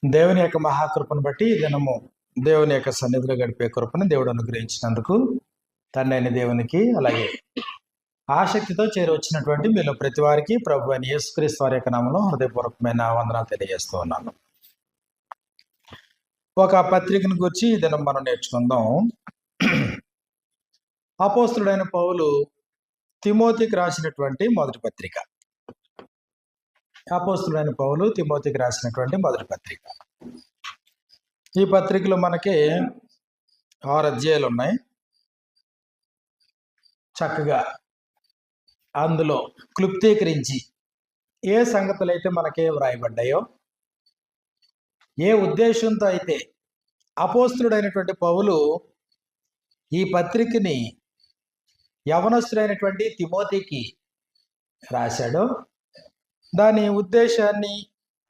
దేవుని యొక్క మహాకృపను బట్టి ఈ దినము దేవుని యొక్క సన్నిధిలో గడిపే కృపను దేవుడు అనుగ్రహించినందుకు తండ్రి అయిన దేవునికి, అలాగే ఆసక్తితో చేరి వచ్చినటువంటి మీలో ప్రతి వారికి ప్రభు అయిన యేసుక్రీస్తు వారి యొక్క నామములో హృదయపూర్వకమైన వందనాలు తెలియజేస్తూ ఉన్నాను. ఒక పత్రికను గురించి ఈ దినం మనం నేర్చుకుందాం. అపోస్తుడైన పౌలు తిమోతికి రాసినటువంటి మొదటి పత్రిక. అపోస్తుడైన పౌలు తిమోతికి రాసినటువంటి మొదటి పత్రిక. ఈ పత్రికలో మనకి 6 అధ్యాయాలు ఉన్నాయి. చక్కగా అందులో క్లుప్తీకరించి ఏ సంగతులు అయితే మనకే వ్రాయబడ్డాయో, ఏ ఉద్దేశంతో అయితే అపోస్తుడైనటువంటి పౌలు ఈ పత్రికని యవనస్తుడైనటువంటి తిమోతికి రాశాడో, దాని ఉద్దేశాన్ని,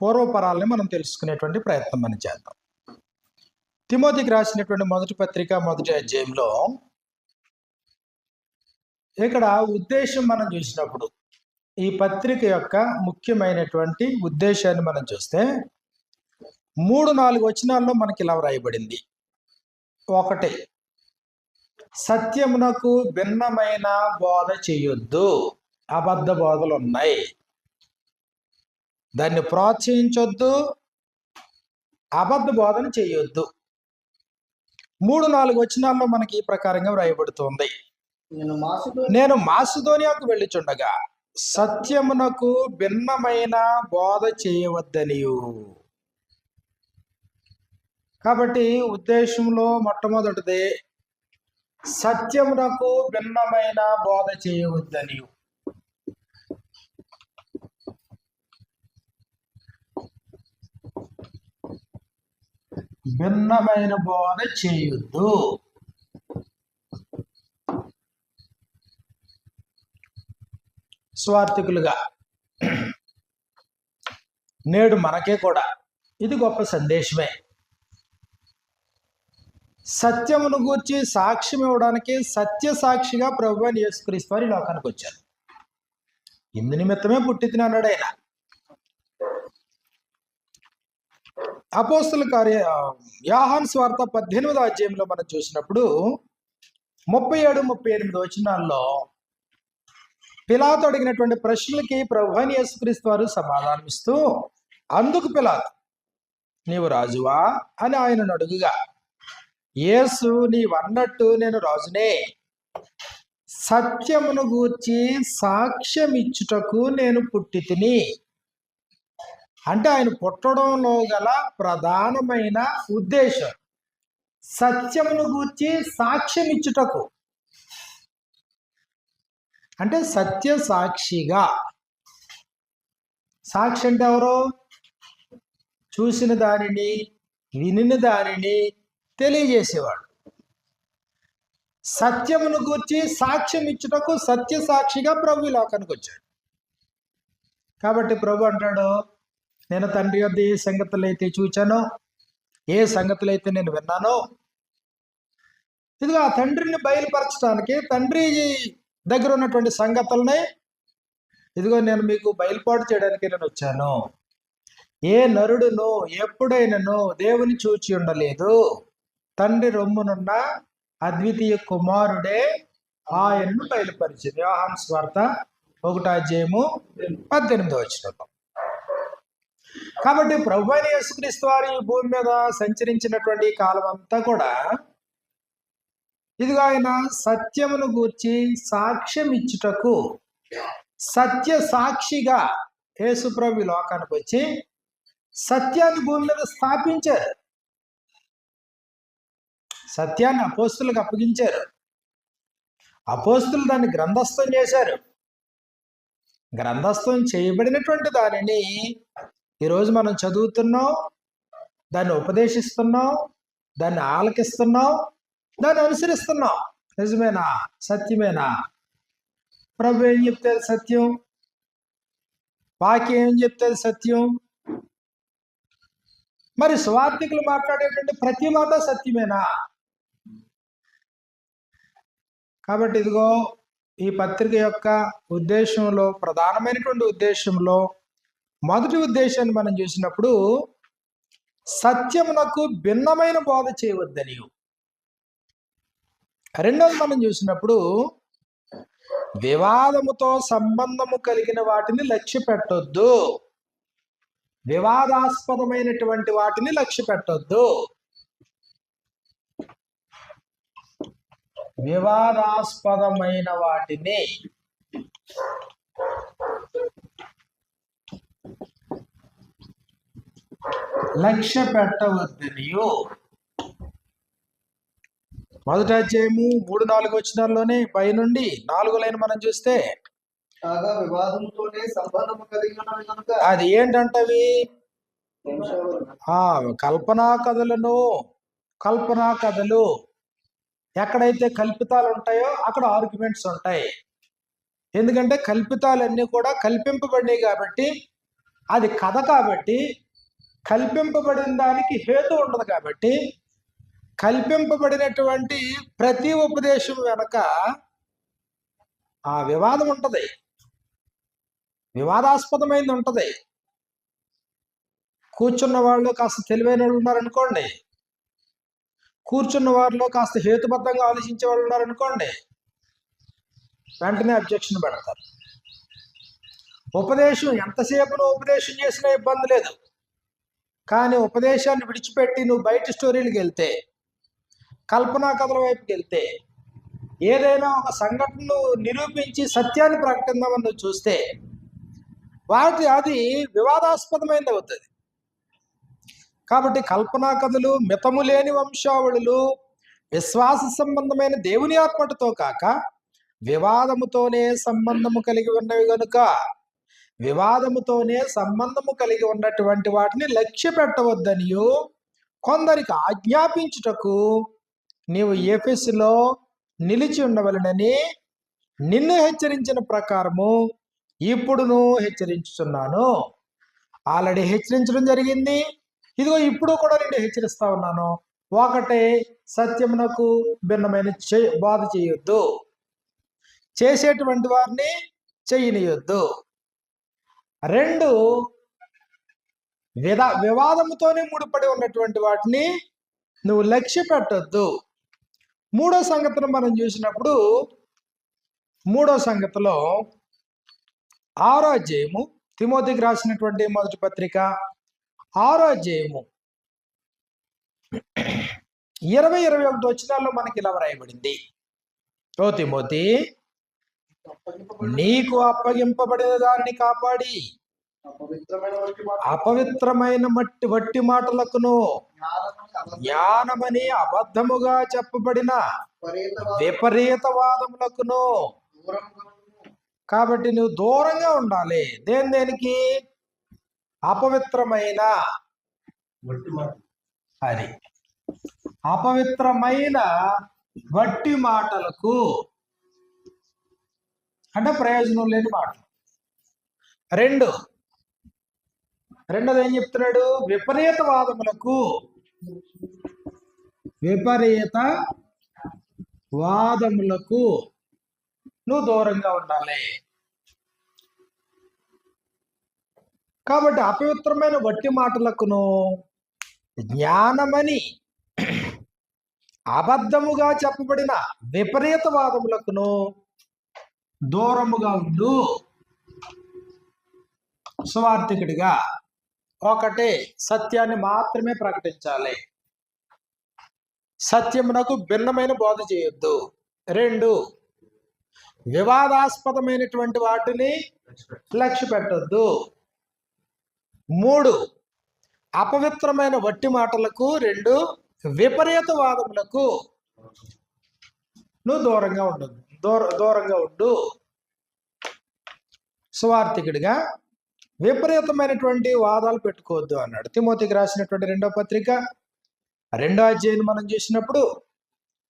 పూర్వపరాలని మనం తెలుసుకునేటువంటి ప్రయత్నం మనం చేద్దాం. తిమోతికి రాసినటువంటి మొదటి పత్రిక మొదటి అధ్యాయంలో ఇక్కడ ఉద్దేశం మనం చూసినప్పుడు, ఈ పత్రిక యొక్క ముఖ్యమైనటువంటి ఉద్దేశాన్ని మనం చూస్తే 3-4 వచనాల్లో మనకి ఇలా వ్రాయబడింది. 1, సత్యమునకు భిన్నమైన బోధ చేయొద్దు. అబద్ధ బోధలు ఉన్నాయి, దాన్ని ప్రోత్సహించొద్దు, అబద్ధ బోధన చేయొద్దు. 3-4 వచనాల్లో మనకి ఈ ప్రకారంగా వ్రాయబడుతుంది. నేను మాసిదోనియాకు వెళ్ళుచుండగా సత్యమునకు భిన్నమైన బోధ చేయవద్దనియు. కాబట్టి ఉద్దేశంలో మొట్టమొదటిది సత్యమునకు భిన్నమైన బోధ చేయవద్దనియు. భిన్నమైన బోధ చేయొద్దు. స్వార్థికులుగా నేడు మనకే కూడా ఇది గొప్ప సందేశమే. సత్యమును గూర్చి సాక్ష్యం ఇవ్వడానికి సత్య సాక్షిగా ప్రభువైన యేసుక్రీస్తు వారు ఈ లోకానికి వచ్చారు. ఇందు నిమిత్తమే పుట్టితిని అన్నాడు ఆయన. అపోస్తల యోహాను సువార్త 18వ అధ్యాయంలో మనం చూసినప్పుడు 37-38 వచనాల్లో పిలాతు అడిగినటువంటి ప్రశ్నలకి ప్రభువైన యేసుక్రీస్తు వారు సమాధానం ఇస్తూ, అందుకు పిలాతు, నీవు రాజువా అని ఆయనను అడుగుగా, యేసు, నీవన్నట్టు నేను రాజునే. సత్యమును గూర్చి సాక్ష్యం ఇచ్చుటకు నేను పుట్టితిని. అంటే ఆయన పుట్టడంలో గల ప్రధానమైన ఉద్దేశం సత్యమును గూర్చి సాక్ష్యం ఇచ్చుటకు. అంటే సత్య సాక్షిగా. సాక్షి అంటే ఎవరు? చూసిన దానిని, వినిన దానిని తెలియజేసేవాడు. సత్యమును గూర్చి సాక్ష్యం ఇచ్చుటకు సత్య సాక్షిగా ప్రభు ఈ లోకానికి వచ్చాడు. కాబట్టి ప్రభు అంటాడు, నేను తండ్రి యొద్ద ఏ సంగతులు అయితే చూచానో, ఏ సంగతులు అయితే నేను విన్నానో, ఇదిగో ఆ తండ్రిని బయలుపరచడానికి, తండ్రి దగ్గర ఉన్నటువంటి సంగతుల్ని ఇదిగో నేను మీకు బయలుపాటు చేయడానికి నేను వచ్చాను. ఏ నరుడును ఎప్పుడైనాను దేవుని చూచి ఉండలేదు. తండ్రి రొమ్మునున్న అద్వితీయ కుమారుడే ఆయనను బయలుపరిచింది. యోహాను సువార్త 1వ అధ్యాయము 18వ వచనం. కాబట్టి ప్రభువైన యేసుక్రీస్తు వారు ఈ భూమి మీద సంచరించినటువంటి కాలం అంతా కూడా ఇదిగో ఆయన సత్యమును గూర్చి సాక్ష్యం ఇచ్చుటకు సత్య సాక్షిగా యేసు ప్రభు లోకానికి వచ్చి సత్యాన్ని భూమి మీద స్థాపించారు. సత్యాన్ని అపోస్తులకు అప్పగించారు. అపోస్తులు దాన్ని గ్రంథస్థం చేశారు. గ్రంథస్థం చేయబడినటువంటి దానిని ఈరోజు మనం చదువుతున్నాం, దాన్ని ఉపదేశిస్తున్నాం, దాన్ని ఆలకిస్తున్నాం, దాన్ని అనుసరిస్తున్నాం. నిజమేనా? సత్యమేనా? ప్రభు ఏం చెప్తే సత్యం, వాక్యం ఏం చెప్తే సత్యం. మరి స్వార్థికులు మాట్లాడేటువంటి ప్రతి మాట సత్యమేనా? కాబట్టి ఇదిగో ఈ పత్రిక యొక్క ఉద్దేశంలో, ప్రధానమైనటువంటి ఉద్దేశంలో మొదటి ఉద్దేశాన్ని మనం చూసినప్పుడు సత్యమునకు భిన్నమైన బోధ చేయవద్దని. రెండోది మనం చూసినప్పుడు వివాదముతో సంబంధము కలిగిన వాటిని లక్ష్య పెట్టొద్దు. వివాదాస్పదమైనటువంటి వాటిని లక్ష్య పెట్టొద్దు. వివాదాస్పదమైన వాటిని లక్ష్య పెట్టవద్దనియు. మొదటి అధ్యాయము 3-4 వచనాల్లోనే పైనుండి 4 లైన్ మనం చూస్తే వివాదంతోనే సంబంధము కలిగి ఉన్నవి కనుక అది ఏంటంటవి? కల్పనా కథలు. ఎక్కడైతే కల్పితాలు ఉంటాయో అక్కడ ఆర్గ్యుమెంట్స్ ఉంటాయి. ఎందుకంటే కల్పితాలన్నీ కూడా కల్పింపబడినాయి కాబట్టి, అది కథ కాబట్టి, కల్పింపబడిన దానికి హేతు ఉండదు కాబట్టి, కల్పింపబడినటువంటి ప్రతి ఉపదేశం వెనక ఆ వివాదం ఉంటది, వివాదాస్పదమైంది ఉంటది. కూర్చున్న వాళ్ళు కాస్త తెలివైన వాళ్ళు ఉన్నారనుకోండి, కూర్చున్న వారిలో కాస్త హేతుబద్ధంగా ఆలోచించే వాళ్ళు ఉన్నారనుకోండి, వెంటనే అబ్జెక్షన్ పెడతారు. ఉపదేశం ఎంతసేపు ఉపదేశం చేసినా ఇబ్బంది లేదు. కానీ ఉపదేశాన్ని విడిచిపెట్టి నువ్వు బయట స్టోరీలకు వెళ్తే, కల్పనా కథల వైపుకి వెళ్తే, ఏదైనా ఒక సంఘటనను నిరూపించి సత్యాన్ని ప్రకటిద్దామని నువ్వు చూస్తే అది వివాదాస్పదమైనది అవుతుంది. కాబట్టి కల్పనా కథలు, మితము లేని వంశావళులు విశ్వాస సంబంధమైన దేవుని ఆత్మతో కాక వివాదముతోనే సంబంధము కలిగి ఉన్నవి కనుక, వివాదముతోనే సంబంధము కలిగి ఉన్నటువంటి వాటిని లక్ష్య పెట్టవద్దనియు కొందరికి ఆజ్ఞాపించుటకు నీవు ఎఫెసులో నిలిచి ఉండవలెనని నిన్ను హెచ్చరించిన ప్రకారము ఇప్పుడును హెచ్చరించుచున్నాను. ఆల్రెడీ హెచ్చరించడం జరిగింది, ఇదిగో ఇప్పుడు కూడా నేను హెచ్చరిస్తా ఉన్నాను. ఒకటే, సత్యమునకు భిన్నమైన బోధ చేయొద్దు, చేసేటువంటి వారిని చెయ్యనియొద్దు. 2, వివాదముతోనే ముడిపడి ఉన్నటువంటి వాటిని నువ్వు లక్ష్య పెట్టొద్దు. 3వ సంగతిని మనం చూసినప్పుడు, 3వ సంగతిలో 6వ అధ్యాయము, తిమోతికి రాసినటువంటి మొదటి పత్రిక 6వ అధ్యాయము 20-21 వచనాల్లో మనకి ఇలా వ్రాయబడింది. ఓ తిమోతి, నీకు అప్పగింపబడిన దాన్ని కాపాడి అపవిత్రమైన వట్టి మాటలకును జ్ఞానమని అబద్ధముగా చెప్పబడిన విపరీత వాదములకును. కాబట్టి నువ్వు దూరంగా ఉండాలి. దేనికి? అపవిత్రమైన అది అపవిత్రమైన వట్టి మాటలకు, అంటే ప్రయోజనం లేని మాటలు. రెండోది ఏం చెప్తున్నాడు? విపరీత వాదములకు నువ్వు దూరంగా ఉండాలి. కాబట్టి అపవిత్రమైన వట్టి మాటలకును జ్ఞానమని అబద్ధముగా చెప్పబడిన విపరీత వాదములకును దూరముగా ఉండు. సువార్థికుడిగా ఒకటే, సత్యాన్ని మాత్రమే ప్రకటించాలి, సత్యమునకు భిన్నమైన బోధ చేయొద్దు. 2, వివాదాస్పదమైనటువంటి వాటిని లక్ష్య పెట్టొద్దు. 3, అపవిత్రమైన వట్టి మాటలకు, 2 విపరీత వాదములకు నువ్వు దూరంగా ఉండు. సువార్థికుడిగా విపరీతమైనటువంటి వాదాలు పెట్టుకోవద్దు అన్నాడు. తిమోతికి రాసినటువంటి 2వ పత్రిక 2వ అధ్యాయం మనం చూసినప్పుడు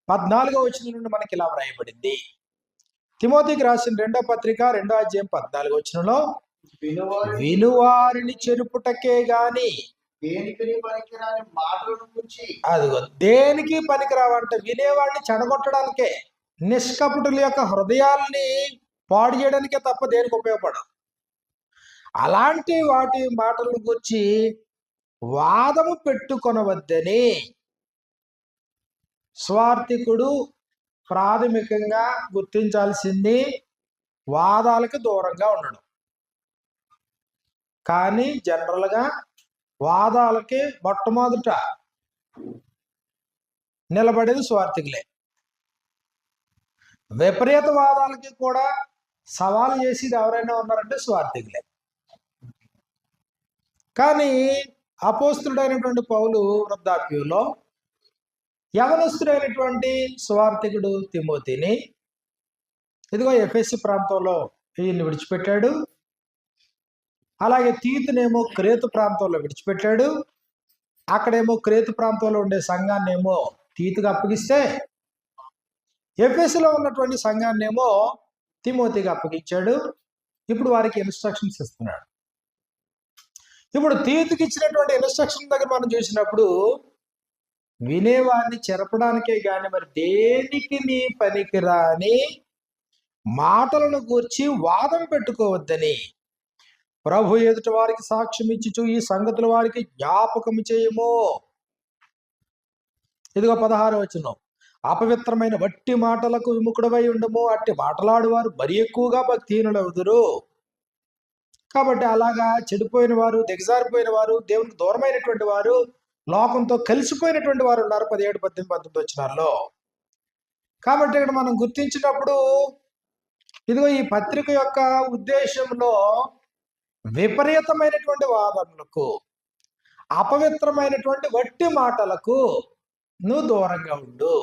14వ వచనం నుండి మనకి ఇలా వ్రాయబడింది. తిమోతికి రాసిన 2వ పత్రిక 2వ అధ్యాయం 14వ వచనంలో, వినువారిని చెరుపుటకే గాని అదిగో దేనికి పనికిరావంట. వినేవాడిని చెడగొట్టడానికే, నిష్కపటుల యొక్క హృదయాల్ని పాడు చేయడానికే తప్ప దేనికి ఉపయోగపడవు. అలాంటి వాటి మాటల గురించి వాదము పెట్టుకొనవద్దని. స్వార్థికుడు ప్రాథమికంగా గుర్తించాల్సింది వాదాలకు దూరంగా ఉండడం. కానీ జనరల్గా వాదాలకి మొట్టమొదట నిలబడేది స్వార్థికులే. విపరీత వాదాలకి కూడా సవాలు చేసేది ఎవరైనా ఉన్నారంటే స్వార్థికులే. కానీ అపోస్తుడైనటువంటి పౌలు వృద్ధాప్యంలో యవనస్తుడైనటువంటి స్వార్థికుడు తిమోతిని ఇదిగో ఎఫెసు ప్రాంతంలో ఈయన్ని విడిచిపెట్టాడు. అలాగే తీతునేమో క్రేతు ప్రాంతంలో విడిచిపెట్టాడు. అక్కడేమో క్రేతు ప్రాంతంలో ఉండే సంఘాన్ని ఏమో తీతుగా అప్పగిస్తే, ఎఫెసులో ఉన్నటువంటి సంఘాన్ని ఏమో తిమోతిగా అప్పగించాడు. ఇప్పుడు వారికి ఇన్స్ట్రక్షన్స్ ఇస్తున్నాడు. ఇప్పుడు తీతుకి ఇచ్చినటువంటి ఇన్స్ట్రక్షన్ దగ్గర మనం చూసినప్పుడు వినేవాడిని చెరపడానికే గాని మరి దేనికి నీ పనికిరాని మాటలను గూర్చి వాదం పెట్టుకోవద్దని ప్రభు ఎదుట వారికి సాక్ష్యం ఇచ్చుచు ఈ సంగతులు వారికి జ్ఞాపకం చేయము. ఇదిగో 16వ వచనం, అపవిత్రమైన వట్టి మాటలకు విముఖుడవై ఉండము, అట్టి మాటలాడువారు మరి ఎక్కువగా భక్తిహీనులవుదురు. కాబట్టి అలాగా చెడిపోయిన వారు, దిగజారిపోయిన వారు, దేవునికి దూరమైనటువంటి వారు, లోకంతో కలిసిపోయినటువంటి వారు ఉన్నారు 17, 18, 19 వచనాల్లో. కాబట్టి ఇక్కడ మనం గుర్తించినప్పుడు ఇదిగో ఈ పత్రిక యొక్క ఉద్దేశంలో విపరీతమైనటువంటి వాదనలకు, అపవిత్రమైనటువంటి వట్టి మాటలకు నువ్వు దూరంగా ఉండు.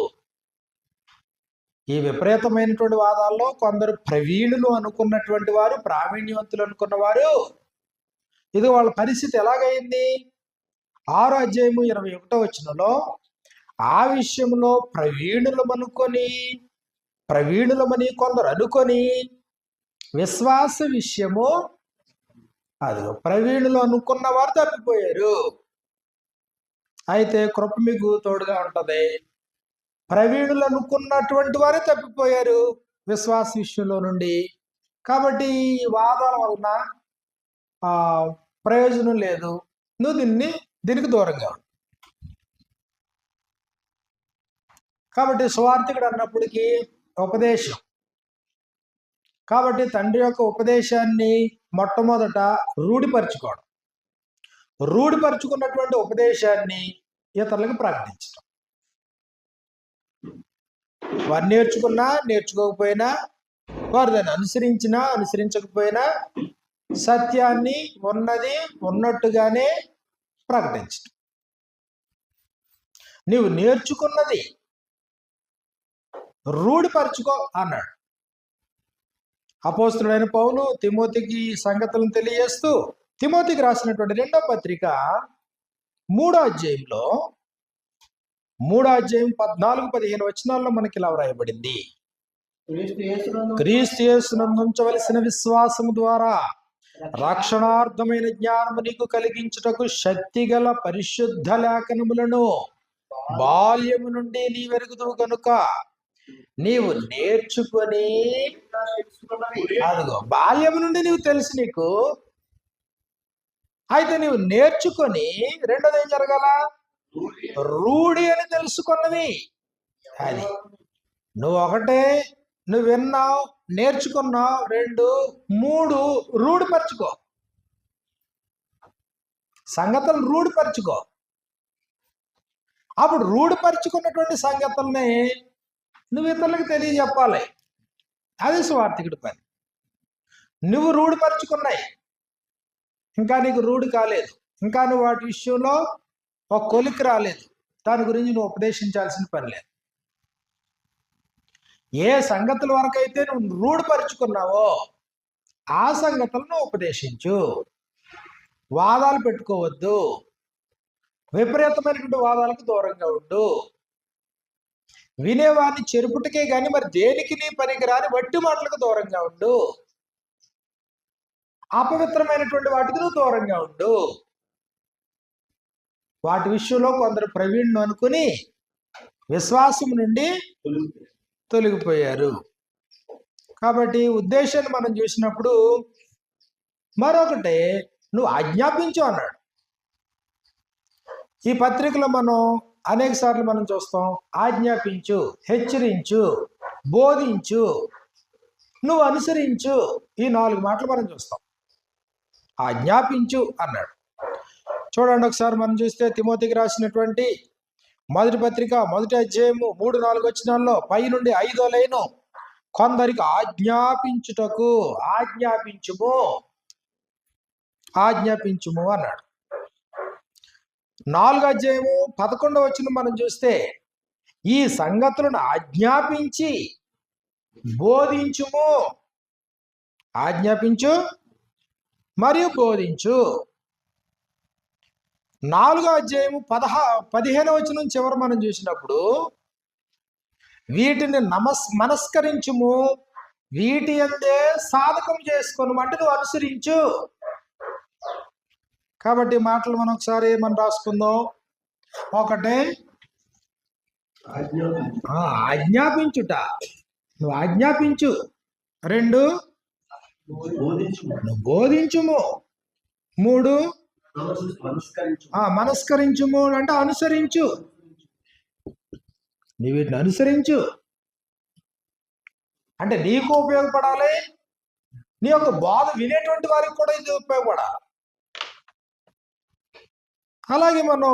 ఈ విపరీతమైనటువంటి వాదాల్లో కొందరు ప్రవీణులు అనుకున్నటువంటి వారు, ప్రావీణ్యవంతులు అనుకున్న వారు, ఇది వాళ్ళ పరిస్థితి ఎలాగైంది? 6వ అధ్యాయము 21వ వచనంలో ఆ విషయంలో ప్రవీణులమని కొందరు అనుకొని విశ్వాస విషయము అదిగో ప్రవీణులు అనుకున్న వారు తప్పిపోయారు. అయితే కృప మీకు తోడుగా ఉంటది. ప్రవీణులు అనుకున్నటువంటి వారే తప్పిపోయారు విశ్వాస విషయంలో నుండి. కాబట్టి ఈ వాదాల వలన ప్రయోజనం లేదు. నువ్వు దీనికి దూరంగా ఉండు. కాబట్టి స్వార్థికుడు అన్నప్పటికీ ఉపదేశం. కాబట్టి తండ్రి యొక్క ఉపదేశాన్ని మొట్టమొదట రూఢిపరుచుకున్నటువంటి ఉపదేశాన్ని ఇతరులకు ప్రకటించడం. వారు నేర్చుకోకపోయినా, వారు దాన్ని అనుసరించకపోయినా సత్యాన్ని ఉన్నట్టుగానే ప్రకటించడం. నీవు నేర్చుకున్నది రూఢిపరచుకో అన్నాడు అపోస్తుడైన పౌలు తిమోతికి సంగతులను తెలియజేస్తూ. తిమోతికి రాసినటువంటి 2వ పత్రిక 3వ అధ్యాయంలో 3వ అధ్యాయం 14-15 వచనాల్లో మనకి ఇలా వ్రాయబడింది, క్రీస్తు యేసునందు ఉంచవలసిన విశ్వాసము ద్వారా రక్షణార్థమైన జ్ఞానము నీకు కలిగించుటకు శక్తిగల పరిశుద్ధ లేఖనములను బాల్యము నుండి నీ వెరుగుదువు కనుక నీవు నేర్చుకొని, అదిగో బాల్యము నుండి నీవు తెలుసు నీకు. అయితే నీవు నేర్చుకొని రెండోది ఏం జరగాల? రూఢి అని తెలుసుకున్నవి. అది నువ్వు విన్నావు, నేర్చుకున్నావు, 2, 3 రూఢిపరచుకో. సంగతులను రూఢిపరచుకో. అప్పుడు రూఢిపరచుకున్నటువంటి సంగతుల్ని నువ్వు ఇతరులకు తెలియజెప్పాలి. అది స్వార్థికుడి పని. నువ్వు రూఢిపరచుకున్నాయి, ఇంకా నీకు రూఢి కాలేదు, ఇంకా నువ్వు వాటి విషయంలో ఒక కొలికి రాలేదు, దాని గురించి నువ్వు ఉపదేశించాల్సిన పని లేదు. ఏ సంగతుల వరకైతే నువ్వు రూఢిపరుచుకున్నావో ఆ సంగతులను ఉపదేశించు. వాదాలు పెట్టుకోవద్దు. విపరీతమైనటువంటి వాదాలకు దూరంగా ఉండు. వినేవాడిని చెరుపుటకే గాని మరి దేనికి నీ పనికిరాని వట్టి మాటలకు దూరంగా ఉండు. అపవిత్రమైనటువంటి వాటికి నువ్వు దూరంగా ఉండు. వాటి విషయంలో కొందరు ప్రవీణ్ణు అనుకుని విశ్వాసం నుండి తొలగిపోయారు. కాబట్టి ఉద్దేశాన్ని మనం చూసినప్పుడు మరొకటి, నువ్వు ఆజ్ఞాపించు అన్నాడు. ఈ పత్రికలో మనం అనేక సార్లు మనం చూస్తాం, ఆజ్ఞాపించు, హెచ్చరించు, బోధించు, నువ్వు అనుసరించు, ఈ 4 మాటలు మనం చూస్తాం. ఆజ్ఞాపించు అన్నాడు. చూడండి ఒకసారి మనం చూస్తే తిమోతికి రాసినటువంటి మొదటి పత్రిక 1వ అధ్యాయము 3-4 వచనాల్లో పై నుండి 5వ లైను, కొందరికి ఆజ్ఞాపించుటకు, ఆజ్ఞాపించుము, ఆజ్ఞాపించుము అన్నాడు. 4వ అధ్యాయము 11వ వచనం మనం చూస్తే ఈ సంగతులను ఆజ్ఞాపించి బోధించుము, ఆజ్ఞాపించు మరియు బోధించు. 4వ అధ్యాయము 15వ వచనం చివరి మనం చూసినప్పుడు వీటిని మనస్కరించుము, వీటి అందే సాధకం చేసుకొని అంటే నువ్వు అనుసరించు. కాబట్టి మాటలు మనం ఒకసారి మనం రాసుకుందాం. ఒకటే ఆజ్ఞాపించుట, నువ్వు ఆజ్ఞాపించు. 2 నువ్వు బోధించుము. 3 మనస్కరించుము అంటే అనుసరించు, నీ వీటిని అనుసరించు. అంటే నీకు ఉపయోగపడాలి, నీ యొక్క బోధ వినేటువంటి వారికి కూడా ఇది ఉపయోగపడాలి. అలాగే మనం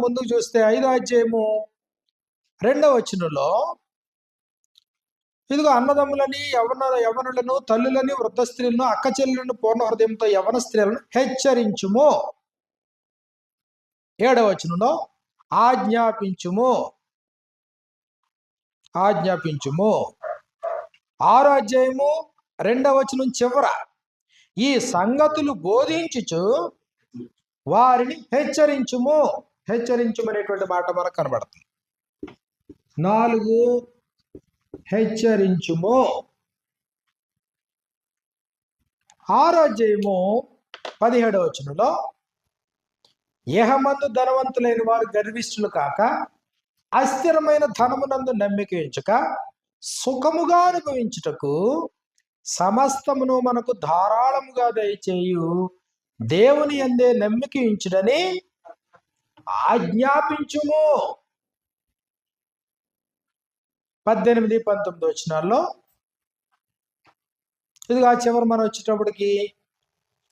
ముందుకు చూస్తే 5వ అధ్యాయము 2వ వచనంలో ఇదిగో అన్నదమ్ములని, యవనులను, తల్లులని, వృద్ధ స్త్రీలను, అక్క చెల్లెలను, పూర్ణ హృదయంతో యవన స్త్రీలను హెచ్చరించుము. 7వ వచనంలో ఆజ్ఞాపించుము, ఆజ్ఞాపించుము. 6వ అధ్యాయము 2వ వచనం చివర ఈ సంగతులు బోధించుచు వారిని హెచ్చరించుము, హెచ్చరించుమనేటువంటి మాట మనకు కనబడుతుంది. 4 హెచ్చరించుము. 6వ అధ్యాయము 17వ వచనంలో యెహమందు ధనవంతులైన వారు గర్విష్ఠులు కాక, అస్థిరమైన ధనమునందు నమ్మిక ఉంచక, సుఖముగా అనుభవించుటకు సమస్తమును మనకు ధారాళముగా దయచేయు దేవుని యందే నమ్మిక ఉంచుడని ఆజ్ఞాపించుము. 18-19 వచనాల్లో ఇదిగా చివరి మనం వచ్చేటప్పటికి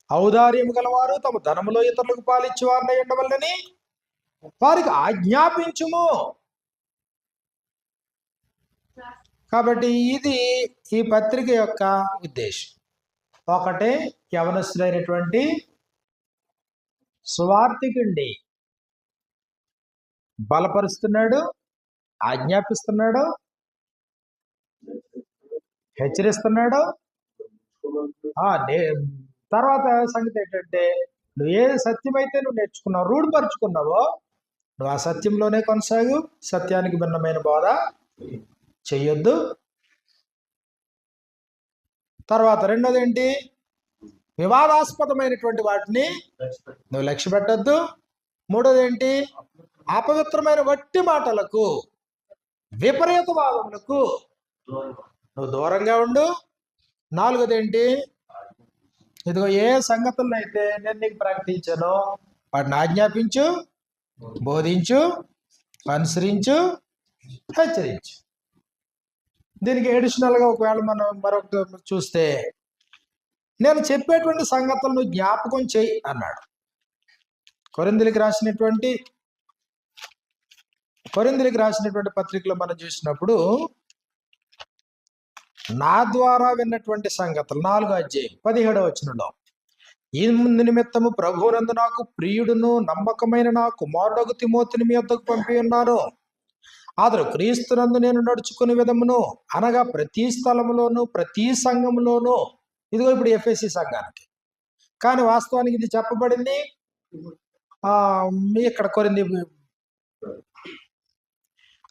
ఔదార్యం గలవారు తమ ధనములో ఇతరులకు పాలిచ్చి వారిని ఉండవల్లని వారికి ఆజ్ఞాపించుము. కాబట్టి ఇది ఈ పత్రిక యొక్క ఉద్దేశం. ఒకటే యవనస్తుడైనటువంటి సువార్థికుడిని బలపరుస్తున్నాడు, ఆజ్ఞాపిస్తున్నాడు, హెచ్చరిస్తున్నాడు. తర్వాత సంగతి ఏంటంటే, నువ్వు ఏ సత్యమైతే నువ్వు నేర్చుకున్నావు, రూఢపరుచుకున్నావో నువ్వు ఆ సత్యంలోనే కొనసాగు, సత్యానికి భిన్నమైన బోధ చెయ్యొద్దు. తర్వాత రెండోది ఏంటి, వివాదాస్పదమైనటువంటి వాటిని నువ్వు లక్ష్య పెట్టద్దు. మూడోది ఏంటి, అపవిత్రమైన వట్టి మాటలకు, విపరీతవాదములకు నువ్వు దూరంగా ఉండు. నాలుగోది ఏంటి, ఇదిగో ఏ సంగతులను అయితే నేను నీకు ప్రకటించానో వాటిని ఆజ్ఞాపించు, బోధించు, అనుసరించు, హెచ్చరించు. దీనికి అడిషనల్గా ఒకవేళ మనం మరొకటి చూస్తే, నేను చెప్పేటువంటి సంగతులను జ్ఞాపకం చేయి అన్నాడు. కొరింథీయులకు రాసినటువంటి పత్రికలో మనం చూసినప్పుడు, నా ద్వారా విన్నటువంటి సంగతులు 4వ అధ్యాయం 17వ వచనంలో, ఈ నిమిత్తము ప్రభువునందు నాకు ప్రియుడును నమ్మకమైన నా కుమారుడగు తిమోతిని మీ వద్దకు పంపి ఉన్నాను. అతడు క్రీస్తునందు నేను నడుచుకునే విధమును, అనగా ప్రతి స్థలములోను ప్రతి సంఘములోను, ఇదిగో ఇప్పుడు ఎఫెసీ సంఘానికి, కానీ వాస్తవానికి ఇది చెప్పబడింది ఇక్కడ కొరింథీ.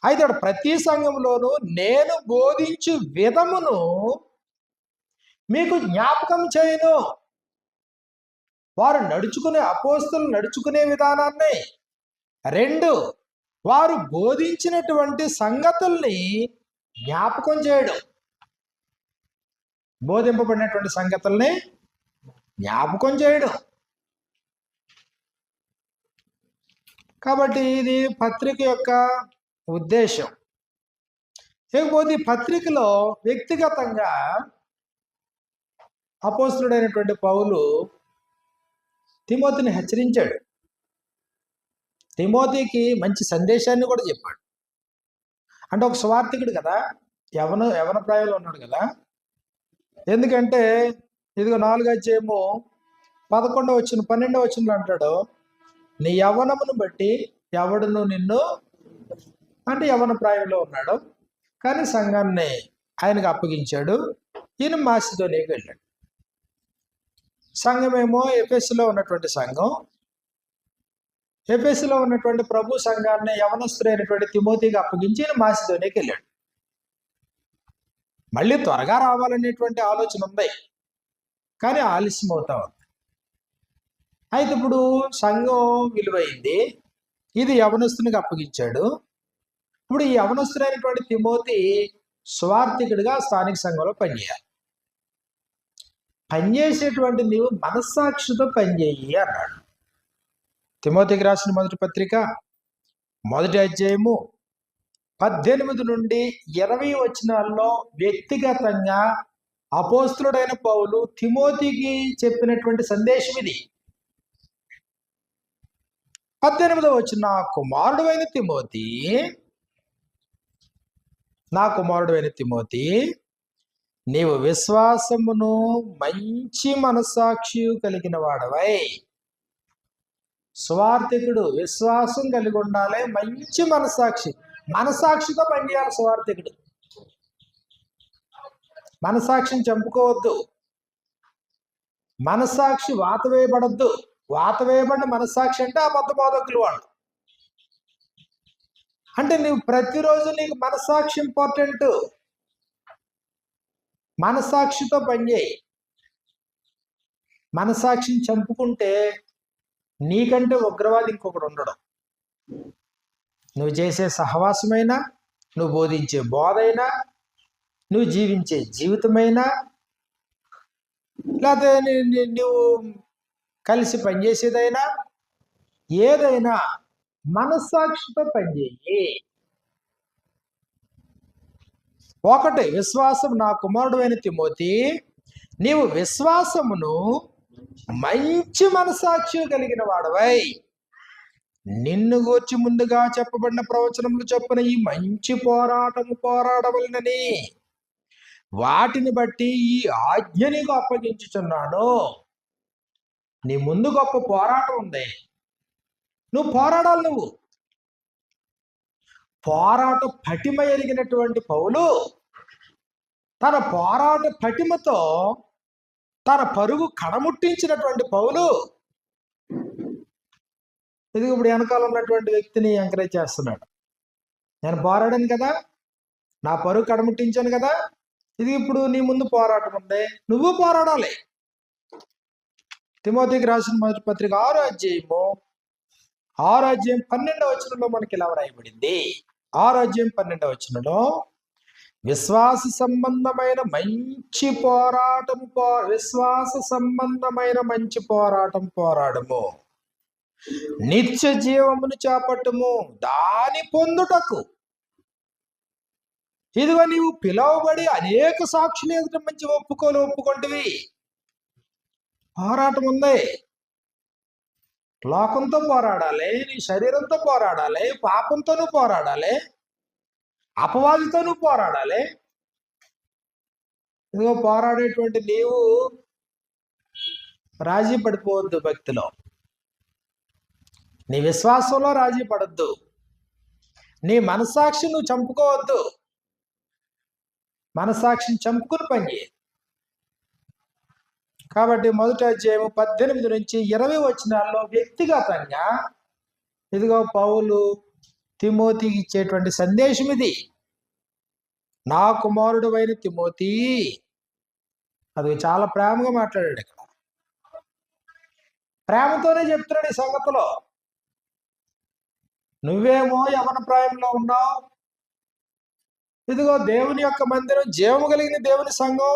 అయితే ప్రతి సంఘంలోనూ నేను బోధించు విధమును మీకు జ్ఞాపకం చేయను. వారు నడుచుకునే అపోస్తలు నడుచుకునే విధానాన్ని, 2 వారు బోధించినటువంటి సంగతుల్ని జ్ఞాపకం చేయడం, బోధింపబడినటువంటి సంగతుల్ని జ్ఞాపకం చేయడం. కాబట్టి ఇది పత్రిక యొక్క ఉద్దేశం. లేకపోతే ఈ పత్రికలో వ్యక్తిగతంగా అపోస్తలుడైనటువంటి పౌలు తిమోతిని హెచ్చరించాడు. తిమోతికి మంచి సందేశాన్ని కూడా చెప్పాడు. అంటే ఒక స్వార్థికుడు కదా, యవన ప్రాయంలో ఉన్నాడు కదా. ఎందుకంటే ఇదిగో 4వ అధ్యాయము 11వ వచనం 12వ వచనంలో అంటాడు, నీ యవ్వనమును బట్టి ఎవడును నిన్ను, అంటే యవ్వన ప్రాయంలో ఉన్నాడు కానీ సంఘాన్ని ఆయనకు అప్పగించాడు. ఈయన మాసిదోనియాకి వెళ్ళాడు. సంఘమేమో ఎఫెసులో ఉన్నటువంటి సంఘం. ఎఫెసులో ఉన్నటువంటి ప్రభు సంఘాన్ని యవనస్తుడైనటువంటి తిమోతికి అప్పగించి ఈయన మాసిదోనియాకి వెళ్ళాడు. మళ్ళీ త్వరగా రావాలనేటువంటి ఆలోచన ఉంది కానీ ఆలస్యం అవుతా ఉంది. అయితే ఇప్పుడు సంఘం విలువైంది, ఇది యవనస్తునికి అప్పగించాడు. ఇప్పుడు ఈ యవనస్తుడైనటువంటి తిమోతి స్వార్థికుడిగా స్థానిక సంఘంలో పనిచేయాలి. పనిచేసేటువంటి నీవు మనస్సాక్షితో పనిచేయి అన్నాడు. తిమోతికి రాసిన మొదటి పత్రిక 1వ అధ్యాయము 18 నుండి 20 వచనాల్లో వ్యక్తిగతంగా అపోస్తలుడైన పౌలు తిమోతికి చెప్పినటువంటి సందేశం ఇది. 18వ వచనం, నా కుమారుడైన తిమోతి నీవు విశ్వాసమును మంచి మనస్సాక్షి కలిగిన వాడవై. స్వార్థికుడు విశ్వాసం కలిగి ఉండాలి, మంచి మనస్సాక్షితో పనిచేయాలి. స్వార్థికుడు మనస్సాక్షిని చంపుకోవద్దు. మనస్సాక్షి వాత వేయబడద్దు. వాత వేయబడిన మనస్సాక్షి అంటే అబద్ధ బోధకులు వాళ్ళు. అంటే నువ్వు ప్రతిరోజు నీకు మనస్సాక్షి ఇంపార్టెంట్. మనస్సాక్షితో పనిచేయి. మనస్సాక్షిని చంపుకుంటే నీకంటే ఉగ్రవాది ఇంకొకడు ఉండడు. నువ్వు చేసే సహవాసమైనా, నువ్వు బోధించే బోధైనా, నువ్వు జీవించే జీవితమైనా, లేకపోతే నువ్వు కలిసి పనిచేసేదైనా, ఏదైనా మనస్సాక్షితో పనిచేయి. ఒకటి విశ్వాసం, నా కుమారుడైన తిమోతి నీవు విశ్వాసమును మంచి మనస్సాక్షి కలిగిన వాడవై నిన్ను గూర్చి ముందుగా చెప్పబడిన ప్రవచనములు చొప్పున ఈ మంచి పోరాడవలనని వాటిని బట్టి ఈ ఆజ్ఞ నీకు అప్పగించుచున్నాను. నీ ముందు గొప్ప పోరాటం ఉంది, నువ్వు పోరాడాలి. నువ్వు పోరాట పటిమ ఎరిగినటువంటి పౌలు తన పోరాట పటిమతో తన పరుగు కడముట్టించినటువంటి పౌలు ఇది ఇప్పుడు వెనకాల ఉన్నటువంటి వ్యక్తిని ఎంకరేజ్ చేస్తున్నాడు. నేను పోరాడాను కదా, నా పరుగు కడముట్టించాను కదా, ఇది ఇప్పుడు నీ ముందు పోరాటం ఉంది, నువ్వు పోరాడాలి. తిమోతికి రాసిన మొదటి పత్రిక 6వ అధ్యాయం 12వ వచనంలో మనకి ఇలా రాయబడింది. 6వ అధ్యాయం 12వ వచనంలో విశ్వాస సంబంధమైన మంచి పోరాటం పోరాడము, నిత్య జీవమును చేపట్టము, దాని పొందుటకు. ఇదిగో నీవు పిలువబడి అనేక సాక్షులు ఎదుట మంచి ఒప్పుకొంటివి. పోరాటం ఉంది. లోకంతో పోరాడాలి, నీ శరీరంతో పోరాడాలి, పాపంతోనూ పోరాడాలి, అపవాదితోనూ పోరాడాలి. ఇదిగో పోరాడేటువంటి నీవు రాజీ పడిపోవద్దు. భక్తిలో నీ విశ్వాసంలో రాజీ పడద్దు. నీ మనస్సాక్షి నువ్వు చంపుకోవద్దు. మనస్సాక్షిని చంపుకుని పనిచేయి. కాబట్టి మొదటి అధ్యాయం 18 నుంచి 20 వచనాల్లో వ్యక్తిగతంగా ఇదిగో పౌలు తిమోతికి ఇచ్చేటువంటి సందేశం ఇది. నా కుమారుడైన తిమోతి, అది చాలా ప్రేమగా మాట్లాడాడు. ఇక్కడ ప్రేమతోనే చెప్తున్నాడు ఈ సంగతిలో. నువ్వేమో యవన ప్రాయంలో ఉన్నావు. ఇదిగో దేవుని యొక్క మందిరం, జీవము కలిగిన దేవుని సంఘం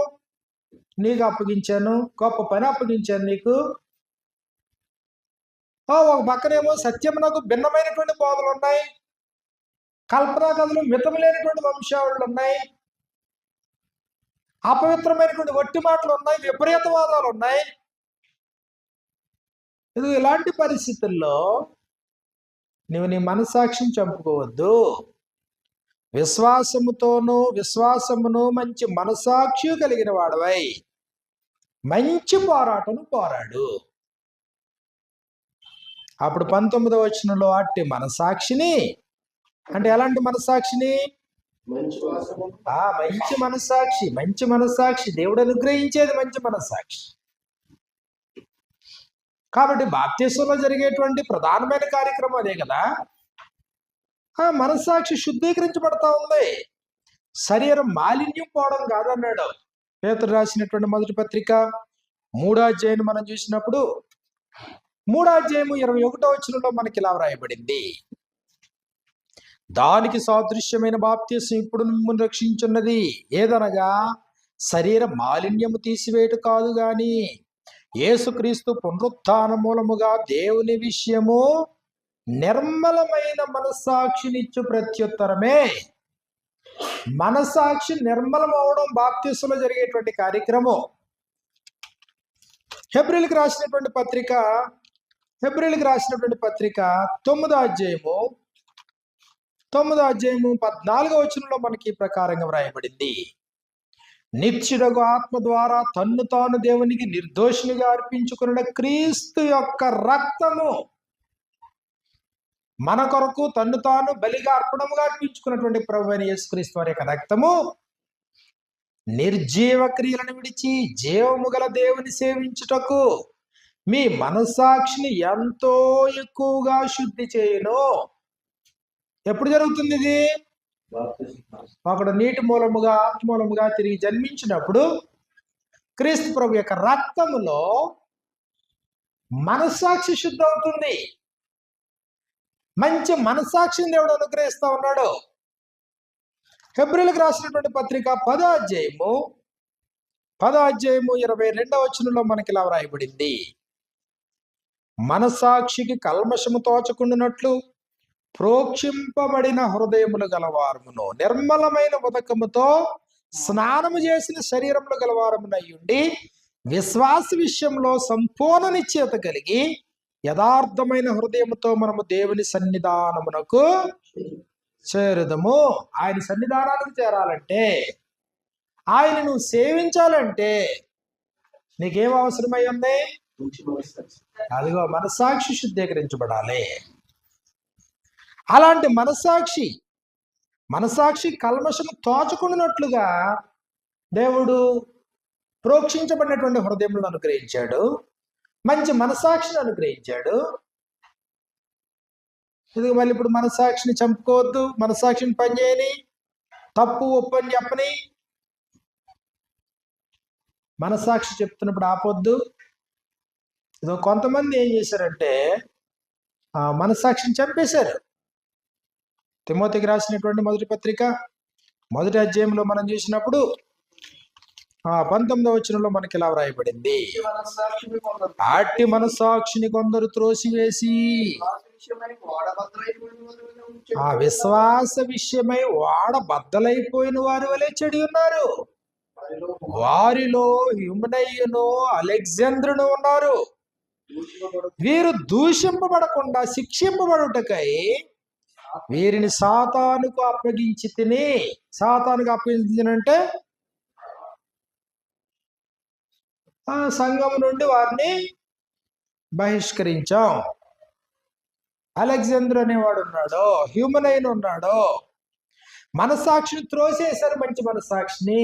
నీకు అప్పగించాను, గొప్ప పని అప్పగించాను నీకు. ఒక పక్కనేమో సత్యమునకు భిన్నమైనటువంటి బోధలు ఉన్నాయి, కల్పనా కథలు మితములైనటువంటి వంశావళులు ఉన్నాయి, అపవిత్రమైనటువంటి వట్టి మాటలు ఉన్నాయి, విపరీతవాదాలు ఉన్నాయి. ఇది ఇలాంటి పరిస్థితుల్లో నువ్వు నీ మనస్సాక్షిని చంపుకోవద్దు. విశ్వాసమును మంచి మనస్సాక్షి కలిగిన వాడవై మంచి పోరాటను పోరాడు. అప్పుడు 19వ వచనంలో అట్టి మనస్సాక్షిని అంటే ఎలాంటి మనస్సాక్షిని? మంచి మనస్సాక్షి దేవుడు అనుగ్రహించేది మంచి మనస్సాక్షి. కాబట్టి బాప్తిస్మంలో జరిగేటువంటి ప్రధానమైన కార్యక్రమం అదే కదా. మనస్సాక్షి శుద్ధీకరించబడతా ఉంది, శరీరం మాలిన్యం పోవడం కాదన్నాడు. పేతురు రాసినటువంటి మొదటి పత్రిక 3వ అధ్యాయం మనం చూసినప్పుడు 3వ అధ్యాయం 21వ వచనంలో మనకి ఇలా వ్రాయబడింది, దానికి సాదృశ్యమైన బాప్తిస్మం ఇప్పుడు మిమ్మల్ని రక్షించున్నది, ఏదనగా శరీర మాలిన్యము తీసివేయట కాదు గాని యేసుక్రీస్తు పునరుత్థాన మూలముగా దేవుని విషయము నిర్మలమైన మనస్సాక్షినిచ్చు ప్రత్యుత్తరమే. మనస్సాక్షి నిర్మలం అవడం బాప్తిస్మంలో జరిగేటువంటి కార్యక్రమం. హెబ్రీయులకు రాసినటువంటి పత్రిక 9వ అధ్యాయము 14వ వచనంలో మనకి ఈ ప్రకారంగా వ్రాయబడింది, నిత్యుడగు ఆత్మ ద్వారా తన్ను తాను దేవునికి నిర్దోషినిగా అర్పించుకున్న క్రీస్తు యొక్క రక్తము, మన కొరకు తన్ను తాను బలిగా అర్పణముగా అర్పించుకున్నటువంటి ప్రభువైన యేసుక్రీస్తు వారి యొక్క రక్తము నిర్జీవ క్రియలను విడిచి జీవము గల దేవుని సేవించుటకు మీ మనస్సాక్షిని ఎంతో ఎక్కువగా శుద్ధి చేయును. ఎప్పుడు జరుగుతుంది ఇది? ఒకడు నీటి మూలముగా ఆత్మ మూలముగా తిరిగి జన్మించినప్పుడు క్రీస్తు ప్రభు యొక్క రక్తములో మనస్సాక్షి శుద్ధి అవుతుంది. మంచి మనస్సాక్షిని దేవుడు అనుగ్రహిస్తా ఉన్నాడు. హెబ్రీయులకు రాసినటువంటి పత్రిక 10వ అధ్యాయము 22వ వచనంలో మనకి ఇలా వ్రాయబడింది, మనస్సాక్షికి కల్మషము తోచకుండానట్లు ప్రోక్షింపబడిన హృదయములు గలవారమును నిర్మలమైన ఉదకముతో స్నానము చేసిన శరీరములు గలవారమునయ్యుండి విశ్వాస విషయంలో సంపూర్ణ నిశ్చయత కలిగి యథార్థమైన హృదయముతో మనము దేవుని సన్నిధానమునకు చేరుదము. ఆయన సన్నిధానానికి చేరాలంటే, ఆయన నువ్వు సేవించాలంటే నీకేం అవసరమై ఉంది? అదిగో మనస్సాక్షి శుద్ధీకరించబడాలి. అలాంటి మనస్సాక్షి కల్మషము తోచకుండానట్లుగా దేవుడు ప్రోక్షించబడినటువంటి హృదయములను అనుగ్రహించాడు, మంచి మనస్సాక్షిని అనుగ్రహించాడు. ఇది మళ్ళీ ఇప్పుడు మనస్సాక్షిని చంపుకోవద్దు, మనస్సాక్షిని పనిచేయని, తప్పు ఒప్పు అని చెప్పని, మనస్సాక్షి చెప్తున్నప్పుడు ఆపొద్దు. ఇదో కొంతమంది ఏం చేశారంటే మనస్సాక్షిని చంపేశారు. తిమోతికి రాసినటువంటి మొదటి పత్రిక 1వ అధ్యాయంలో మనం చూసినప్పుడు 19వ వచనంలో మనకి ఇలా వ్రాయబడింది, అట్టి మనస్సాక్షిని కొందరు త్రోసివేసి ఆ విశ్వాస విషయమై బద్దలైపోయిన వారి వలె చెడి ఉన్నారు. వారిలో హ్యుమనయ్యును అలెగ్జాంద్రును ఉన్నారు. వీరు దూషింపబడకుండా శిక్షింపబడుటకై వీరిని సాతానుకు అప్పగించి సాతానుకు అప్పగించినంటే సంఘం నుండి వారిని బహిష్కరించాం. అలెగ్జాండర్ అనేవాడు ఉన్నాడు, హ్యూమనైన్ ఉన్నాడు. మనస్సాక్షిని త్రోసేశారు, మంచి మనస్సాక్షిని.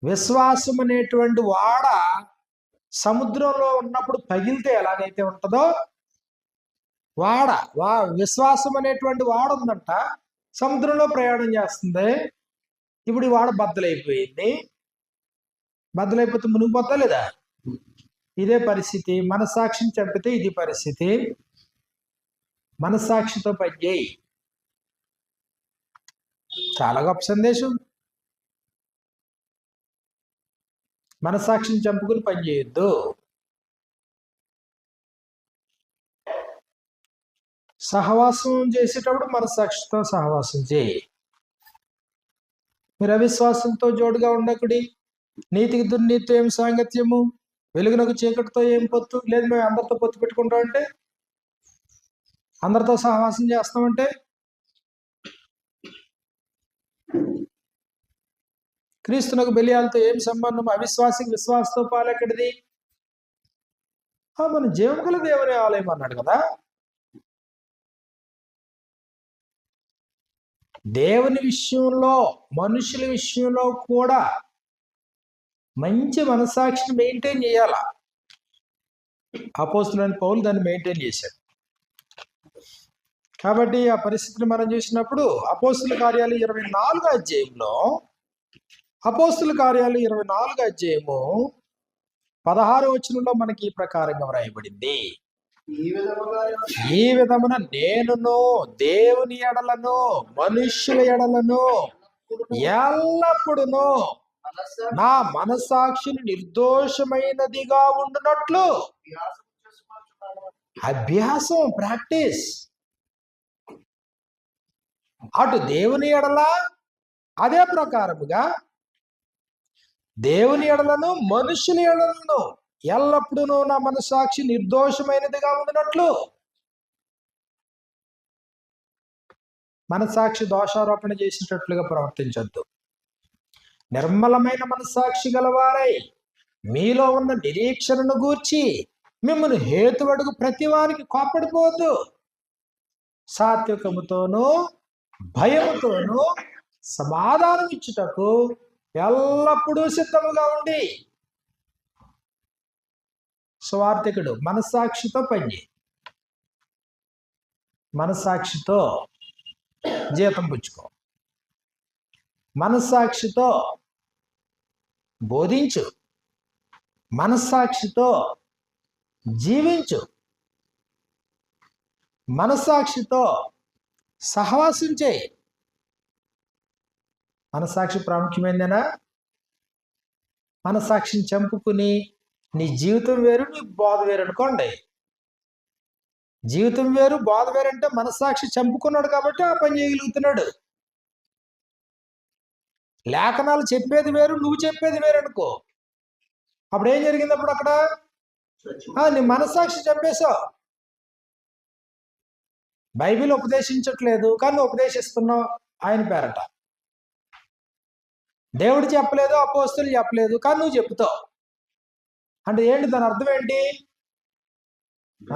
విశ్వాసం అనేటువంటి వాడ సముద్రంలో ఉన్నప్పుడు పగిలితే ఎలాగైతే ఉంటుందో విశ్వాసం అనేటువంటి వాడ ఉందంట, సముద్రంలో ప్రయాణం చేస్తుంది. ఇప్పుడు ఈ వాడ బద్దలైపోయింది. బద్దలైపోతే మునిగిపోతా లేదా? ఇదే పరిస్థితి. మనస్సాక్షిని చంపితే ఇది పరిస్థితి. మనస్సాక్షితో పనిచేయి. చాలా గొప్ప సందేశం. మనస్సాక్షిని చంపుకుని పనిచేయొద్దు. సహవాసం చేసేటప్పుడు మనస్సాక్షితో సహవాసం చేయి. మీరు అవిశ్వాసంతో జోడుగా ఉండకుడి. నీతికి దుర్నీతితో ఏం సాంగత్యము, వెలుగునకు చీకటితో ఏం పొత్తు. లేదు మేము అందరితో పొత్తు పెట్టుకుంటాం అంటే, అందరితో సహవాసం చేస్తామంటే, క్రీస్తునకు బెలియాలతో ఏం సంబంధం? అవిశ్వాసికి విశ్వాసతో పాలెక్కడిది? మన జీవం గల దేవుని ఆలయం అన్నాడు కదా. దేవుని విషయంలో, మనుషుల విషయంలో కూడా మంచి మనస్సాక్షిని మెయింటైన్ చేయాల. అపోస్తులైన పౌలు దాన్ని మెయింటైన్ చేశాడు. కాబట్టి ఆ పరిస్థితిని మనం చూసినప్పుడు అపోస్తుల కార్యాలు 24వ అధ్యాయంలో, అపోస్తుల కార్యాలు 24వ అధ్యాయము 16వ వచనంలో మనకి ఈ ప్రకారంగా వ్రాయబడింది. ఈ విధమున నేనును దేవుని ఎడలను మనుష్యుల ఎడలను ఎల్లప్పుడును నా మనస్సాక్షిని నిర్దోషమైనదిగా ఉండునట్లు అభ్యాసం, ప్రాక్టీస్. అటు దేవుని ఎడల అదే ప్రకారముగా దేవుని ఎడలను మనుషుల ఎడలను ఎల్లప్పుడూ నా మనస్సాక్షి నిర్దోషమైనదిగా ఉండినట్లు. మనస్సాక్షి దోషారోపణ చేసేటట్లుగా ప్రవర్తించొద్దు. నిర్మలమైన మనస్సాక్షి గలవారై మీలో ఉన్న నిరీక్షణను గూర్చి మిమ్మల్ని హేతువడుగు ప్రతివానికి కోపడిపోవద్దు. సాత్వికముతోనూ భయముతోనూ సమాధానం ఇచ్చుటకు ఎల్లప్పుడూ సిద్ధముగా ఉండి. సువార్థికుడు మనస్సాక్షితో పని, మనస్సాక్షితో జీతం పుచ్చుకో, మనస్సాక్షితో బోధించు, మనస్సాక్షితో జీవించు, మనస్సాక్షితో సహవాసం చేయి. మనస్సాక్షి ప్రాముఖ్యమైందేనా? మనస్సాక్షిని చంపుకుని నీ జీవితం వేరు, నీ బోధ వేరు అనుకోండి. జీవితం వేరు, బోధ వేరు అంటే మనస్సాక్షి చంపుకున్నాడు కాబట్టి ఆ పని చేయగలుగుతున్నాడు. లేఖనాలు చెప్పేది వేరు, నువ్వు చెప్పేది వేరు అనుకో. అప్పుడు ఏం జరిగింది? అప్పుడు అక్కడ నీ మనస్సాక్షి చంపేశావు. బైబిల్ ఉపదేశించట్లేదు కానీ ఉపదేశిస్తున్నావు ఆయన పేరట. దేవుడు చెప్పలేదు, అపోస్తలులు చెప్పలేదు కానీ నువ్వు చెప్తావు. అంటే ఏంటి దాని అర్థం? ఏంటి?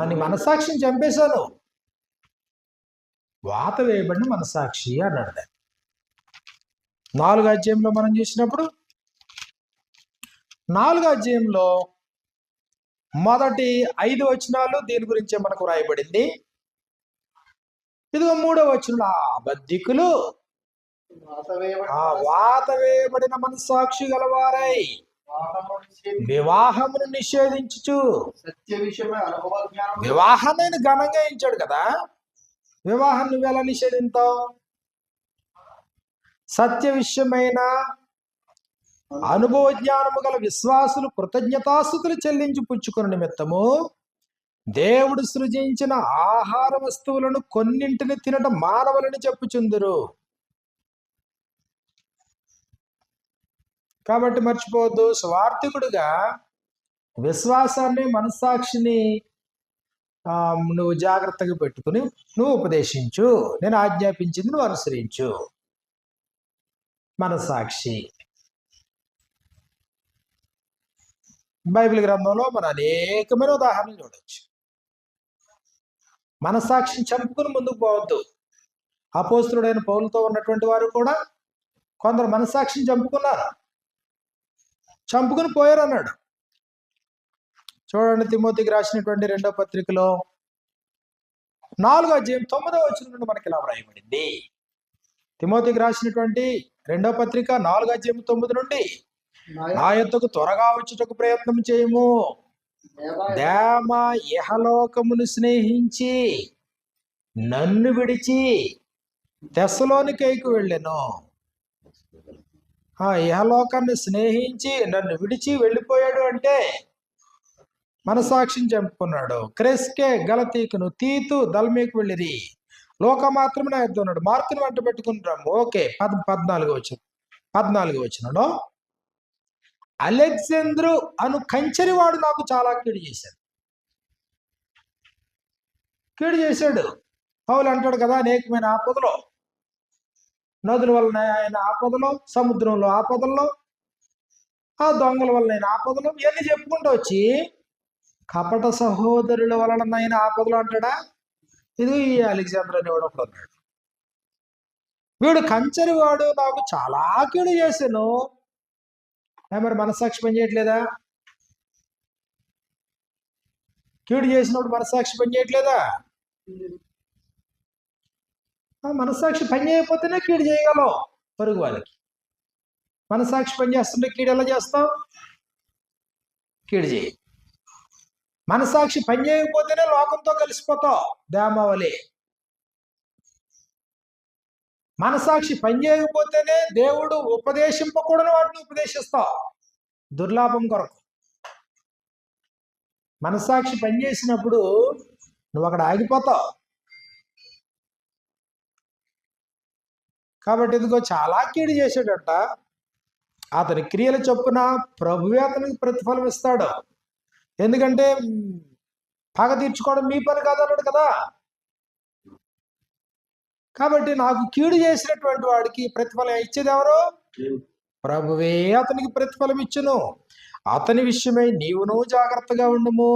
నీ మనస్సాక్షిని చంపేశాను. వాత వేయబడిన మనస్సాక్షి అన్నాడు. 4వ అధ్యాయంలో మనం చూసినప్పుడు 4వ అధ్యాయంలో మొదటి 5 వచనాలు దీని గురించే మనకు రాయబడింది. ఇదిగో 3వ వచనంలో అబద్ధికులు వాత వేయబడిన మనస్సాక్షి గలవారై వివాహమును నిషేధించుచు. వివాహాన్ని ఘనంగా ఇచ్చాడు కదా, వివాహం నువ్వెలా నిషేధింతావు? సత్య విషయమైన అనుభవ జ్ఞానము గల విశ్వాసులు కృతజ్ఞతాస్తుతులు చెల్లించి పుచ్చుకున్న నిమిత్తము దేవుడు సృజించిన ఆహార వస్తువులను కొన్నింటిని తినడం మానవులని చెప్పుచుందురు. కాబట్టి మర్చిపోవద్దు, స్వార్థికుడుగా విశ్వాసాన్ని, మనస్సాక్షిని నువ్వు జాగ్రత్తగా పెట్టుకుని నువ్వు ఉపదేశించు. నేను ఆజ్ఞాపించింది నువ్వు అనుసరించు. మనస్సాక్షి బైబిల్ గ్రంథంలో మనం అనేకమైన ఉదాహరణలు చూడవచ్చు. మనస్సాక్షిని చంపుకుని ముందుకు పోవద్దు. అపోస్తలుడైన పౌలుతో ఉన్నటువంటి వారు కూడా కొందరు మనస్సాక్షిని చంపుకున్నారు, చంపుకుని పోయారు అన్నాడు. చూడండి, తిమోతికి రాసినటువంటి 2వ పత్రికలో 4వ అధ్యాయం 9వ వచనం నుండి మనకి ఇలా వ్రాయబడింది. తిమోతికి రాసినటువంటి 2వ పత్రిక 4వ అధ్యాయం 9 నుండి, నా యొద్దకు త్వరగా వచ్చుటకు ప్రయత్నం చేయము. దేమ ఇహలోకమును స్నేహించి నన్ను విడిచి తెస్సలోనికైకి వెళ్ళెను. ఇహలోకాన్ని స్నేహించి నన్ను విడిచి వెళ్ళిపోయాడు అంటే మనసాక్షిని చంపుకున్నాడు. క్రెస్కే గలతీకును తీతు దల్మీకు వెళ్ళిరి. లోక మాత్రమే నా యుద్ధం ఉన్నాడు. మార్కుని వెంట పెట్టుకుంటాము. ఓకే, 14 వచ్చినలో అలెగ్జాంద్రు అను కంచెరివాడు నాకు చాలా కీడు చేశాడు. పౌలు అంటాడు కదా, అనేకమైన ఆపదలో, నదుల వలన ఆయన ఆపదలో, సముద్రంలో ఆపదల్లో, ఆ దొంగల వలన ఆయన ఆపదలు, ఇవన్నీ చెప్పుకుంటూ వచ్చి కపట సహోదరుల వలన ఆయన ఆపదలు అంటాడా. ఇది ఈ అలెగ్జాండర్ అనేవాడు ఒకడు ఉన్నాడు. వీడు కంచెరి వాడు నాకు చాలా కీడు చేశాను. మరి మనసాక్షి పని చేయట్లేదా? కీడు చేసినప్పుడు మనసాక్షి పని చేయట్లేదా? మనసాక్షి పని చేయకపోతేనే కీడు చేయగలవు పొరుగు వాళ్ళకి. మనసాక్షి పని చేస్తుంటే కీడు ఎలా చేస్తావు? కీడు చేయి. మనసాక్షి పని చేయకపోతేనే లోకంతో కలిసిపోతావు దేమావళి. మనసాక్షి పని చేయకపోతేనే దేవుడు ఉపదేశింపకూడని వాటిని ఉపదేశిస్తావు దుర్లాభం కొరకు. మనసాక్షి పని చేసినప్పుడు నువ్వు అక్కడ ఆగిపోతావు. కాబట్టి ఇదిగో చాలా కీడు చేశాడట. అతని క్రియల చొప్పున ప్రభువే అతనికి ప్రతిఫలం ఇస్తాడు. ఎందుకంటే పగ తీర్చుకోవడం మీ పని కాదన్నాడు కదా. కాబట్టి నాకు కీడు చేసినటువంటి వాడికి ప్రతిఫలం ఇచ్చేది ఎవరు? ప్రభువే అతనికి ప్రతిఫలం ఇచ్చును. అతని విషయమై నీవును జాగ్రత్తగా ఉండుము.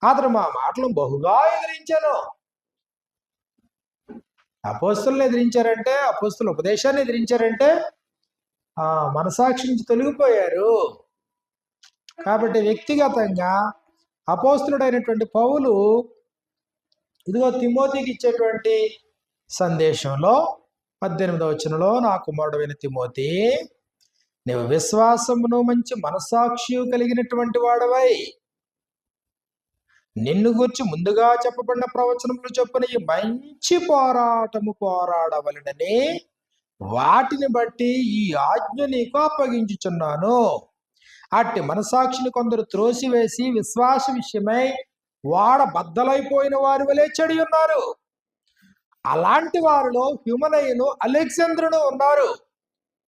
అతను మా మాటలను బహుగా ఎదిరించాను. అపోస్తులను ఎదిరించారంటే, అపోస్తుల ఉపదేశాన్ని ఎదిరించారంటే మనసాక్షి నుంచి తొలగిపోయారు. కాబట్టి వ్యక్తిగతంగా అపోస్తులుడైనటువంటి పౌలు ఇదిగో తిమోతికి ఇచ్చేటువంటి సందేశంలో 18వ వచనంలో, నా కుమారుడైన తిమోతి, నీవు విశ్వాసమును మంచి మనసాక్షి కలిగినటువంటి వాడవై నిన్ను గురించి ముందుగా చెప్పబడిన ప్రవచనములు చొప్పున ఈ మంచి పోరాటము పోరాడవలెనని వాటిని బట్టి ఈ ఆజ్ఞ నీకు అప్పగించుచున్నాను. అట్టి మనసాక్షిని కొందరు త్రోసివేసి విశ్వాస విషయమై బద్దలైపోయిన వారి వలె చెడి ఉన్నారు. అలాంటి వారిలో హ్యుమనయును అలెగ్జాంద్రును ఉన్నారు.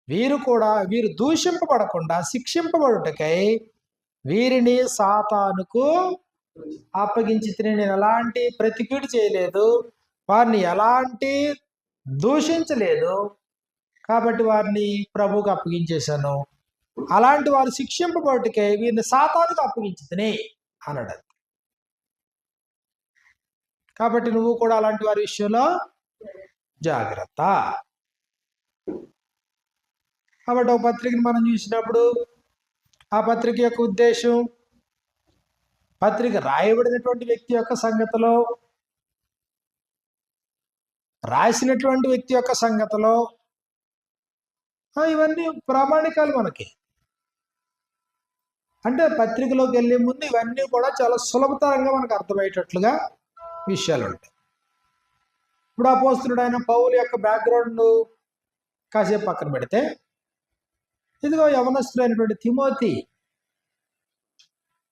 వీరు దూషింపబడకుండా శిక్షింపబడుటకై వీరిని సాతానుకు అప్పగించి నేను ఎలాంటి ప్రతికీడు చేయలేదు, వారిని ఎలాంటి దూషించలేదు. కాబట్టి వారిని ప్రభువుకు అప్పగించేశాను. అలాంటి వారు శిక్షింపబడుటకై వీరిని సాతానుకు అప్పగించితిని అన్నాడు. కాబట్టి నువ్వు కూడా అలాంటి వారి విషయంలో జాగ్రత్త. కాబట్టి ఒక పత్రికను మనం చూసినప్పుడు ఆ పత్రిక యొక్క ఉద్దేశం, పత్రిక రాయబడినటువంటి వ్యక్తి యొక్క సంగతిలో, రాసినటువంటి వ్యక్తి యొక్క సంగతిలో ఇవన్నీ ప్రామాణికాలు మనకి. అంటే పత్రికలోకి వెళ్ళే ముందు ఇవన్నీ కూడా చాలా సులభతరంగా మనకు అర్థమయ్యేటట్లుగా విషయాలు ఉంటాయి. ఇప్పుడు అపోస్తులుడైన పౌలు యొక్క బ్యాక్గ్రౌండ్ కాసేపు పక్కన పెడితే, ఇదిగో యవనస్తుడైనటువంటి తిమోతి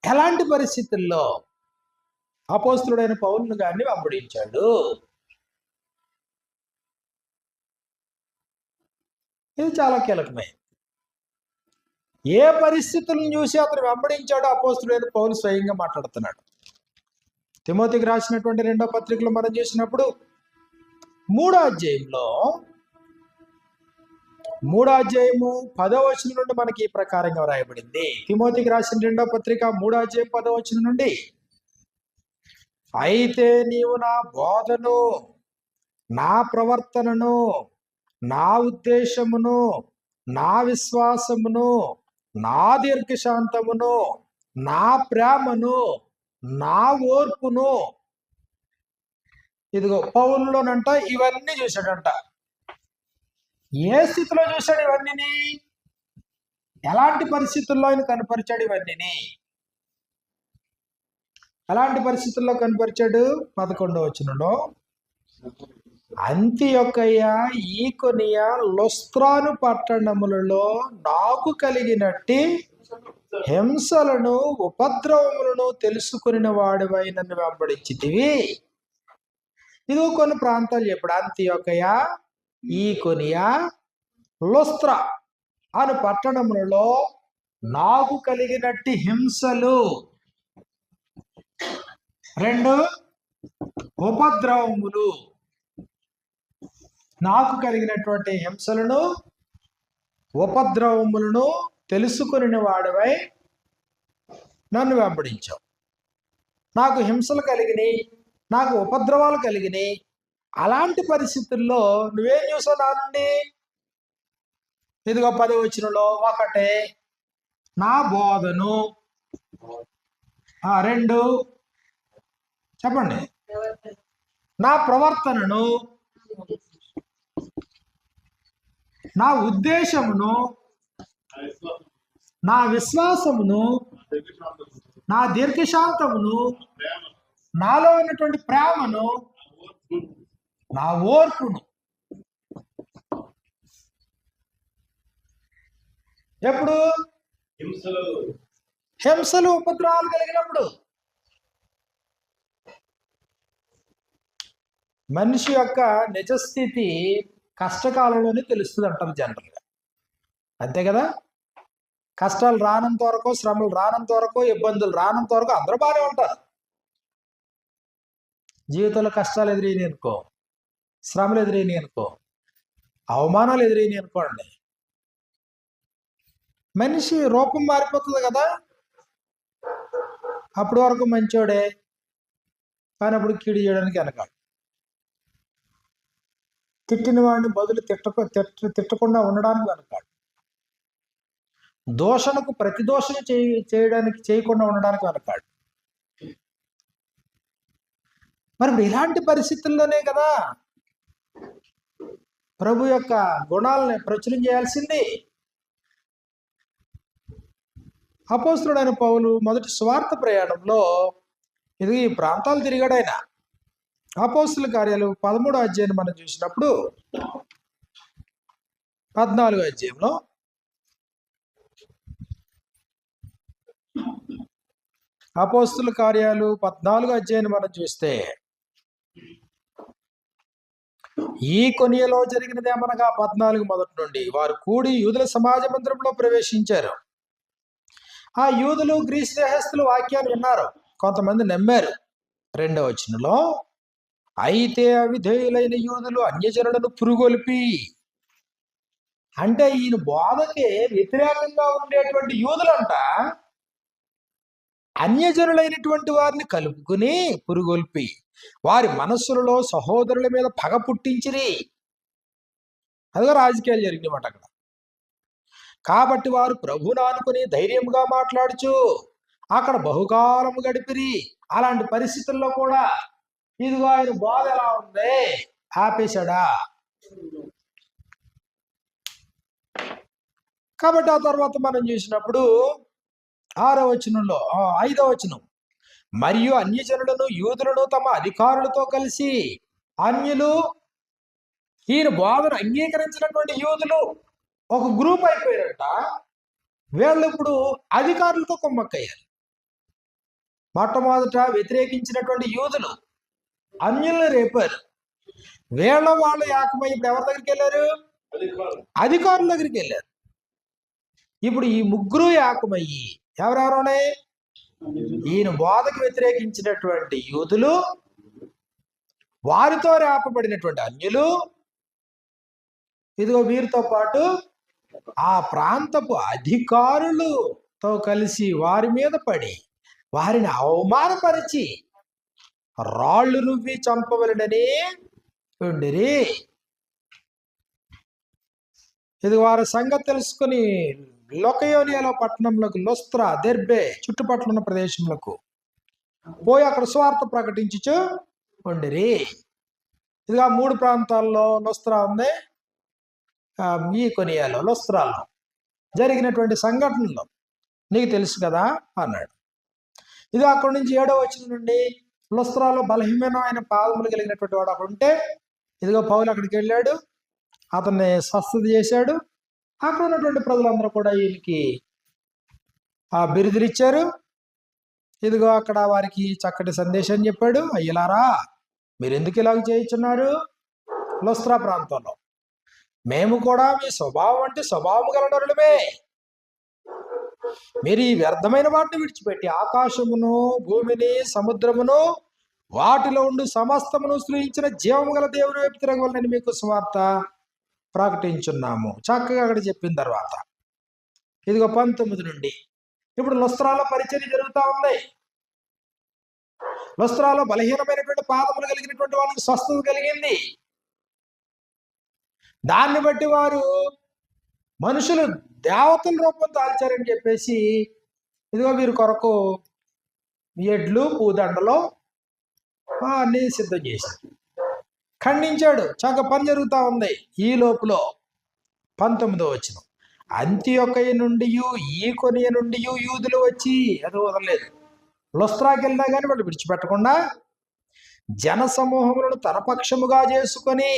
ఎలాంటి పరిస్థితుల్లో అపోస్తులుడైన పౌలును గారిని వెంబడించాడు. ఇది చాలా కీలకమైనది. ఏ పరిస్థితులను చూసి అతను వెంబడించాడో అపోస్తులుడైన పౌలు స్వయంగా మాట్లాడుతున్నాడు. తిమోతికి రాసినటువంటి 2వ పత్రికలో మనం చూసినప్పుడు 3వ అధ్యాయంలో 3వ అధ్యాయము 10వ వచనం నుండి మనకి ఈ ప్రకారంగా రాయబడింది. తిమోతికి రాసిన 2వ పత్రిక 3వ అధ్యాయం 10వ వచనం నుండి, అయితే నీవు నా బోధను, నా ప్రవర్తనను, నా ఉద్దేశమును, నా విశ్వాసమును, నా దీర్ఘశాంతమును, నా ప్రేమను, నా ఓర్పును, ఇదిగో పౌలులోనంట ఇవన్నీ చూశాడంట. ఏ స్థితిలో చూశాడు ఇవన్నీ? ఎలాంటి పరిస్థితుల్లో ఆయన కనపరిచాడు ఇవన్నీ? ఎలాంటి పరిస్థితుల్లో కనపరిచాడు? 11వ వచనంలో, అంతియొక్కయ, ఈకొనియ, లొస్త్రాను పట్టణములలో నాకు కలిగినట్టి హింసలను ఉపద్రవములను తెలుసుకుని వాడివై నన్ను వెంబడించితివి. ఇదిగో కొన్ని ప్రాంతాలు చెప్పాడు. అంతియొక్కయ, ఈకొనియ, లొస్త్ర అను పట్టణములలో నాకు కలిగినట్టి హింసలు, 2 ఉపద్రవములు. నాకు కలిగినటువంటి హింసలను ఉపద్రవములను తెలుసుకుని వాడివై నన్ను వెంబడించావు. నాకు హింసలు కలిగినాయి, నాకు ఉపద్రవాలు కలిగినాయి. అలాంటి పరిస్థితుల్లో నువ్వేం చూసావు నా నుండి? ఇదిగో 10వ వచనంలో, 1 నా బోధను, 2 చెప్పండి, నా ప్రవర్తనను, నా ఉద్దేశమును, నా విశ్వాసమును, నా దీర్ఘశాంతమును, నాలో ఉన్నటువంటి ప్రేమను, నా ఓర్పును. ఎప్పుడు? హింసలు ఉపద్రవాలు కలిగినప్పుడు. మనిషి యొక్క నిజస్థితి కష్టకాలంలోనే తెలుస్తుంది అంటారు జనరల్గా. అంతే కదా? కష్టాలు రానంత వరకు, శ్రమలు రానంత వరకు, ఇబ్బందులు రానంత వరకు అందరూ బాగానే ఉంటారు. జీవితంలో కష్టాలు ఎదురైనాయి అనుకో, శ్రమలు ఎదురైనాయి అనుకో, అవమానాలు ఎదురైనాయి అనుకోండి, మనిషి రూపం మారిపోతుంది కదా. అప్పటి వరకు మంచోడే, కానీ అప్పుడు కీడు చేయడానికి వెనకాడు. తిట్టిన వాడిని బదులు తిట్టకుండా ఉండడానికి వెనకాడు. దోషణకు ప్రతిదోషణ చేయకుండా ఉండడానికి వెనకాడు. మరి ఇప్పుడు ఇలాంటి పరిస్థితుల్లోనే కదా ప్రభు యొక్క గుణాలని ప్రచురం చేయాల్సింది. అపోస్తలుడైన పౌలు మొదటి స్వార్థ ప్రయాణంలో ఇది ఈ ప్రాంతాలు తిరిగాడు ఆయన. అపోస్తలుల కార్యాలు 13వ అధ్యాయం మనం చూసినప్పుడు 14వ అధ్యాయంలో అపోస్తలుల కార్యాలు 14వ అధ్యాయం మనం చూస్తే, ఈ కొనియలో జరిగినదేమనగా 14 మొదటి నుండి వారు కూడి యూదుల సమాజ మందిరంలో ప్రవేశించారు. ఆ యూదులు గ్రీసు దేశస్థులు వాక్యాన్ని విన్నారు, కొంతమంది నమ్మారు. 2వ వచనంలో, అయితే అవిధేయులైన యూదులు అన్యజనులను పురుగొల్పి, అంటే ఈయన బోధకి వ్యతిరేకంగా ఉండేటువంటి యూదులంట అన్యజనులైనటువంటి వారిని కలుపుకుని పురుగొల్పి వారి మనస్సులలో సహోదరుల మీద పగ పుట్టించిరి. అదిగో రాజకీయాలు జరిగినమాట అక్కడ. కాబట్టి వారు ప్రభువును ఆనుకుని ధైర్యంగా మాట్లాడుచు అక్కడ బహుకాలము గడిపిరి. అలాంటి పరిస్థితుల్లో కూడా ఇదిగో ఆయన బోధ ఎలా ఉంది, ఆపేశాడా? కాబట్టి ఆ తర్వాత మనం చూసినప్పుడు 6వ వచనంలో 5వ వచనం, మరియు అన్యజనులను యూదులను తమ అధికారులతో కలిసి అన్యులు ఈయన బోధను అంగీకరించినటువంటి యూదులు ఒక గ్రూప్ అయిపోయారంట. వీళ్ళు ఇప్పుడు అధికారులతో కుమ్మక్కయ్యారు. మొట్టమొదట వ్యతిరేకించినటువంటి యూదులు అన్యులను రేపారు. వాళ్ళు ఏకమై ఇప్పుడు ఎవరి దగ్గరికి వెళ్ళారు? అధికారుల దగ్గరికి వెళ్ళారు. ఇప్పుడు ఈ ముగ్గురు ఏకమయ్యి ఎవరెవరున్నాయి? ఈయన బోధకు వ్యతిరేకించినటువంటి యూదులు, వారితో రేపబడినటువంటి అన్యులు, ఇదిగో వీరితో పాటు ఆ ప్రాంతపు అధికారులతో కలిసి వారి మీద పడి వారిని అవమానపరిచి రాళ్ళు రువ్వి చంపవలనని ఉండిరి. ఇది వారి సంగతి తెలుసుకుని లొకయోనియాలో పట్టణంలోకి, లొస్త్ర, దెర్బే చుట్టుపక్కల ఉన్న ప్రదేశంలోకి పోయి అక్కడ స్వార్థ ప్రకటించుచు ఉండిరి. ఇదిగా 3 ప్రాంతాల్లో లొస్త్రా ఉంది, ఈ కొనియాలో, లొస్త్రాలో జరిగినటువంటి సంఘటనలు నీకు తెలుసు కదా అన్నాడు. ఇది అక్కడి నుంచి 7వ వచనం నుండి, లొస్త్రాలో బలహీనమైన పాదములు కలిగినటువంటి వాడు అక్కడ ఉంటే ఇదిగో పౌలు అక్కడికి వెళ్ళాడు, అతన్ని స్వస్థత చేశాడు. అక్కడ ఉన్నటువంటి ప్రజలందరూ కూడా ఈయనకి ఆ బిరుదులు ఇచ్చారు. ఇదిగో అక్కడ వారికి చక్కటి సందేశం చెప్పాడు. అయ్యలారా, మీరు ఎందుకు ఇలాగ చేయించున్నారు? లుస్త్రా ప్రాంతంలో మేము కూడా మీ స్వభావం అంటే స్వభావం గల నరులమే. మీరు ఈ వ్యర్థమైన వాటిని విడిచిపెట్టి ఆకాశమును, భూమిని, సముద్రమును, వాటిలో ఉండి సమస్తమును సృజించిన జీవము గల దేవుని వైపు తిరగవాలని మీకు సువార్త ప్రకటించున్నాము. చక్కగా అక్కడ చెప్పిన తర్వాత ఇదిగో 19 నుండి ఇప్పుడు లుస్త్రాలో పరిచర్య జరుగుతూ ఉంది. లుస్త్రాలో బలహీనమైనటువంటి పాదములు కలిగినటువంటి వాళ్ళకి స్వస్థత కలిగింది. దాన్ని బట్టి వారు మనుషులు దేవతల రూపం దాల్చారని చెప్పేసి ఇదిగో వీరి కొరకు ఎడ్లు, పూదండలు అన్ని సిద్ధం చేశారు. ఖండించాడు. చక్కగా పని జరుగుతూ ఉంది. ఈ లోపల 19వ వచనం, అంతియొకయ నుండి ఈకొనియ నుండి యూదులు వచ్చి, అది వదలలేదు, లుస్త్రాకి వెళ్ళినా కానీ వాళ్ళు విడిచిపెట్టకుండా జన సమూహములను తన పక్షముగా చేసుకొని,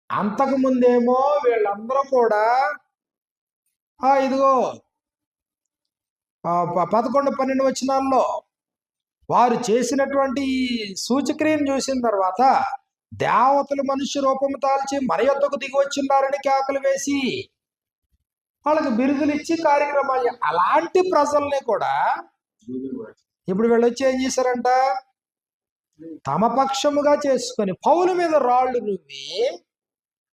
అంతకు ముందేమో వీళ్ళందరూ కూడా ఇదిగో 11-12 వచనాల్లో వారు చేసినటువంటి సూచక్రియను చూసిన తర్వాత దేవతలు మనుష్య రూపము తాల్చి మన యొద్దకు దిగి వచ్చిన్నారని కేకలు వేసి వాళ్ళకి బిరుదులు ఇచ్చి కార్యక్రమాలు. అలాంటి ప్రజల్ని కూడా ఇప్పుడు వీళ్ళు వచ్చి ఏం చేశారంట? తమ పక్షముగా చేసుకొని పౌలు మీద రాళ్ళు రువ్వి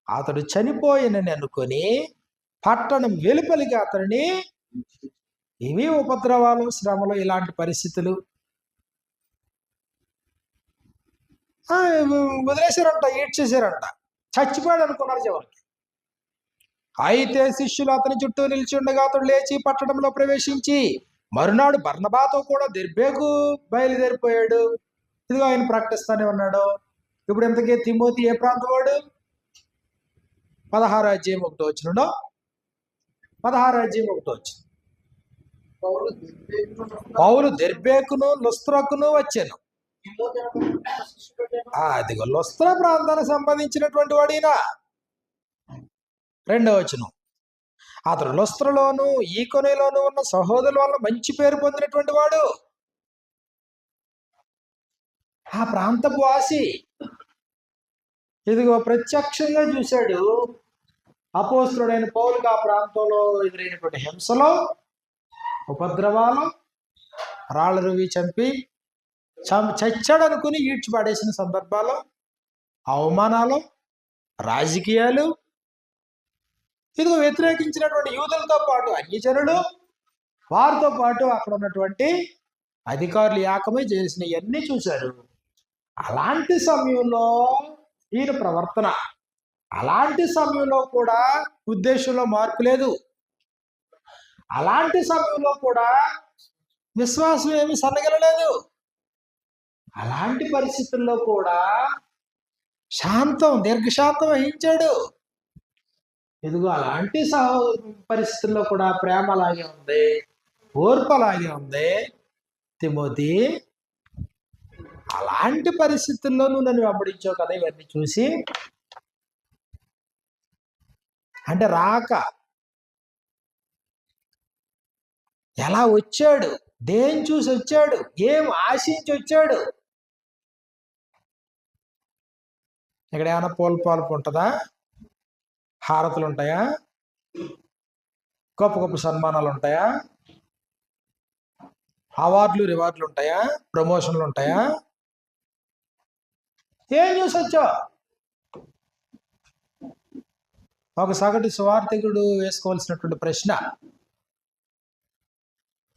అతడు చనిపోయినని అనుకొని పట్టణం వెలుపలికి అతడిని, ఇవి ఉపద్రవాలు, శ్రమలు, ఇలాంటి పరిస్థితులు వదిలేశారంట, ఈడ్చేశారంట. చచ్చిపోయాడు అనుకున్నారు చివరికి. అయితే శిష్యులు అతని చుట్టూ నిలిచి ఉండగా అతడు లేచి పట్టణంలో ప్రవేశించి మరునాడు బర్నబాతో కూడా దెర్బేకు బయలుదేరిపోయాడు. ఇదిగో ఆయన ప్రకటిస్తానే ఉన్నాడు. ఇప్పుడు ఇంతకీ తిమోతి ఏ ప్రాంతం వాడు? 16వ అధ్యాయం 1వ వచనం. 16వ అధ్యాయం 1వ వచనం. పౌలు దెర్బేకును లుస్త్రాకును వచ్చాను. అదిగో లుస్త్రా ప్రాంతానికి సంబంధించినటువంటి వాడినా. 2వ వచనం, అతడు లుస్త్రలోను ఈకొనిలోను ఉన్న సహోదరుల వల్ల మంచి పేరు పొందినటువంటి వాడు, ఆ ప్రాంతపు వాసి. ఇదిగో ప్రత్యక్షంగా చూశాడు అపోస్తలుడైన పౌలుకు ఆ ప్రాంతంలో ఎదురైనటువంటి హింసలో, ఉపద్రవాలు, రాళ్ళ రువి చంపి చచ్చాడు అనుకుని ఈడ్చి పడేసిన సందర్భాలు, అవమానాలు, రాజకీయాలు, ఇదిగో వ్యతిరేకించినటువంటి యూదులతో పాటు అన్యజనులు, వారితో పాటు అక్కడ ఉన్నటువంటి అధికారులు ఏకమై చేసిన ఇవన్నీ చూశారు. అలాంటి సమయంలో ఈయన ప్రవర్తన, అలాంటి సమయంలో కూడా ఉద్దేశంలో మార్పు లేదు. అలాంటి సమయంలో కూడా విశ్వాసం ఏమి సన్నగిలలేదు. అలాంటి పరిస్థితుల్లో కూడా శాంతం, దీర్ఘశాంతం వహించాడు. ఇదిగో అలాంటి పరిస్థితుల్లో కూడా ప్రేమ అలాగే ఉంది, ఓర్పు అలాగే ఉంది. తిమోతి, అలాంటి పరిస్థితుల్లో నువ్వు నన్ను వెంబడించావు కదా. ఇవన్నీ చూసి అంటే రాక ఎలా వచ్చాడు, దేని చూసి వచ్చాడు, ఏం ఆశించి వచ్చాడు. ఇక్కడ ఏమైనా పాల్పు ఉంటుందా? హారతులు ఉంటాయా? గొప్ప గొప్ప సన్మానాలు ఉంటాయా? అవార్డులు, రివార్డులు ఉంటాయా? ప్రమోషన్లు ఉంటాయా? ఏం చూసి వచ్చావు? ఒక సగటు సువార్థికుడు వేసుకోవాల్సినటువంటి ప్రశ్న,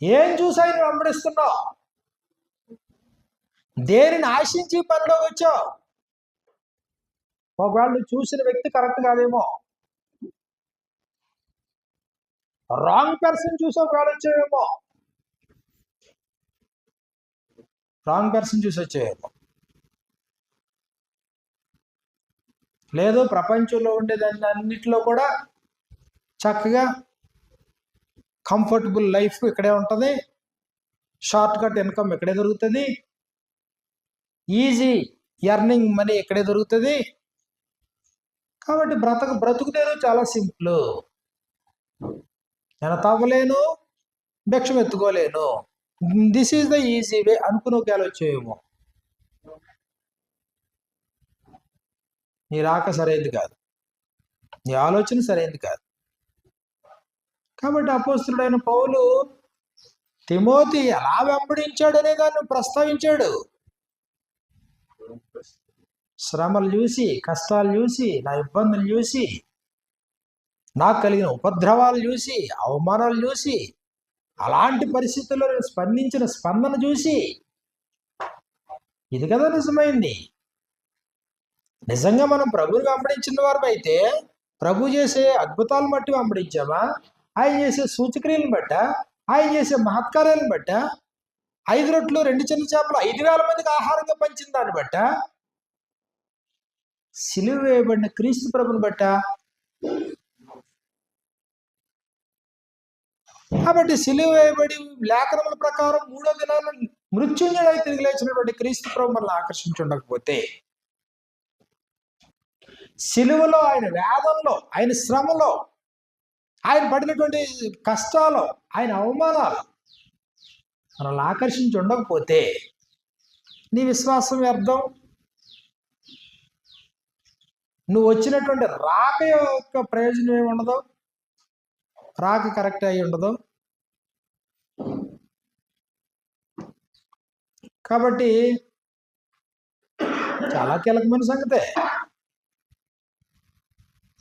ఏం చూసి ఆయన వెంబడిస్తున్నావు? దేనిని ఆశించి పనిలోకి వచ్చావు? ఒకవేళ నువ్వు చూసిన వ్యక్తి కరెక్ట్ కాదేమో, రాంగ్ పర్సన్ చూసి ఒకవేళ వచ్చావేమో, రాంగ్ పర్సన్ చూసి వచ్చావేమో. లేదు, ప్రపంచంలో ఉండేదాన్ని అన్నిటిలో కూడా చక్కగా కంఫర్టబుల్ లైఫ్ ఇక్కడే ఉంటుంది, షార్ట్ కట్ ఇన్కమ్ ఇక్కడే దొరుకుతుంది, ఈజీ ఎర్నింగ్ మనీ ఎక్కడే దొరుకుతుంది. కాబట్టి బ్రతుకుతేను చాలా సింపుల్. నేను తవ్వలేను, భిక్షం ఎత్తుకోలేను, this is the easy way అనుకుని ఒకవేళ వచ్చేయేమో. నీ రాక సరైనది కాదు, నీ ఆలోచన సరైనది కాదు. కాబట్టి అపోస్తలుడైన పౌలు తిమోతి ఎలా వెంబడించాడు అనే దాన్ని ప్రస్తావించాడు. శ్రమలు చూసి, కష్టాలు చూసి, నా ఇబ్బందులు చూసి, నాకు కలిగిన ఉపద్రవాలు చూసి, అవమానాలు చూసి, అలాంటి పరిస్థితుల్లో నేను స్పందించిన స్పందన చూసి, ఇది కదా నిజమైంది. నిజంగా మనం ప్రభువుని వెంబడించిన వారు అయితే ప్రభు చేసే అద్భుతాలను బట్టి వెంబడించామా, ఆయన చేసే సూచక్రియలను బట్ట, ఆయన చేసే మహత్కార్యాలను బట్ట, 5 రొట్టెలు 2 చిన్న చేపలు 5,000 మందికి ఆహారంగా పంచిన దాన్ని బట్ట, సిలువ వేయబడిన క్రీస్తు ప్రభుని బట్ట. కాబట్టి సిలువ వేయబడి లేఖనముల ప్రకారం 3వ దినాన మృత్యుంజయుడై తిరిగి లేచినటువంటి క్రీస్తు ప్రభు మనల్ని ఆకర్షించుండకపోతే, సిలువలో ఆయన వేదంలో, ఆయన శ్రమలో, ఆయన పడినటువంటి కష్టాలు, ఆయన అవమానాలు మనల్ని ఆకర్షించి ఉండకపోతే నీ విశ్వాసం వ్యర్థం. నువ్వు వచ్చినటువంటి రాక యొక్క ప్రయోజనం ఏమి ఉండదు, రాక కరెక్ట్ అయి ఉండదు. కాబట్టి చాలా కీలకమైన సంగతే.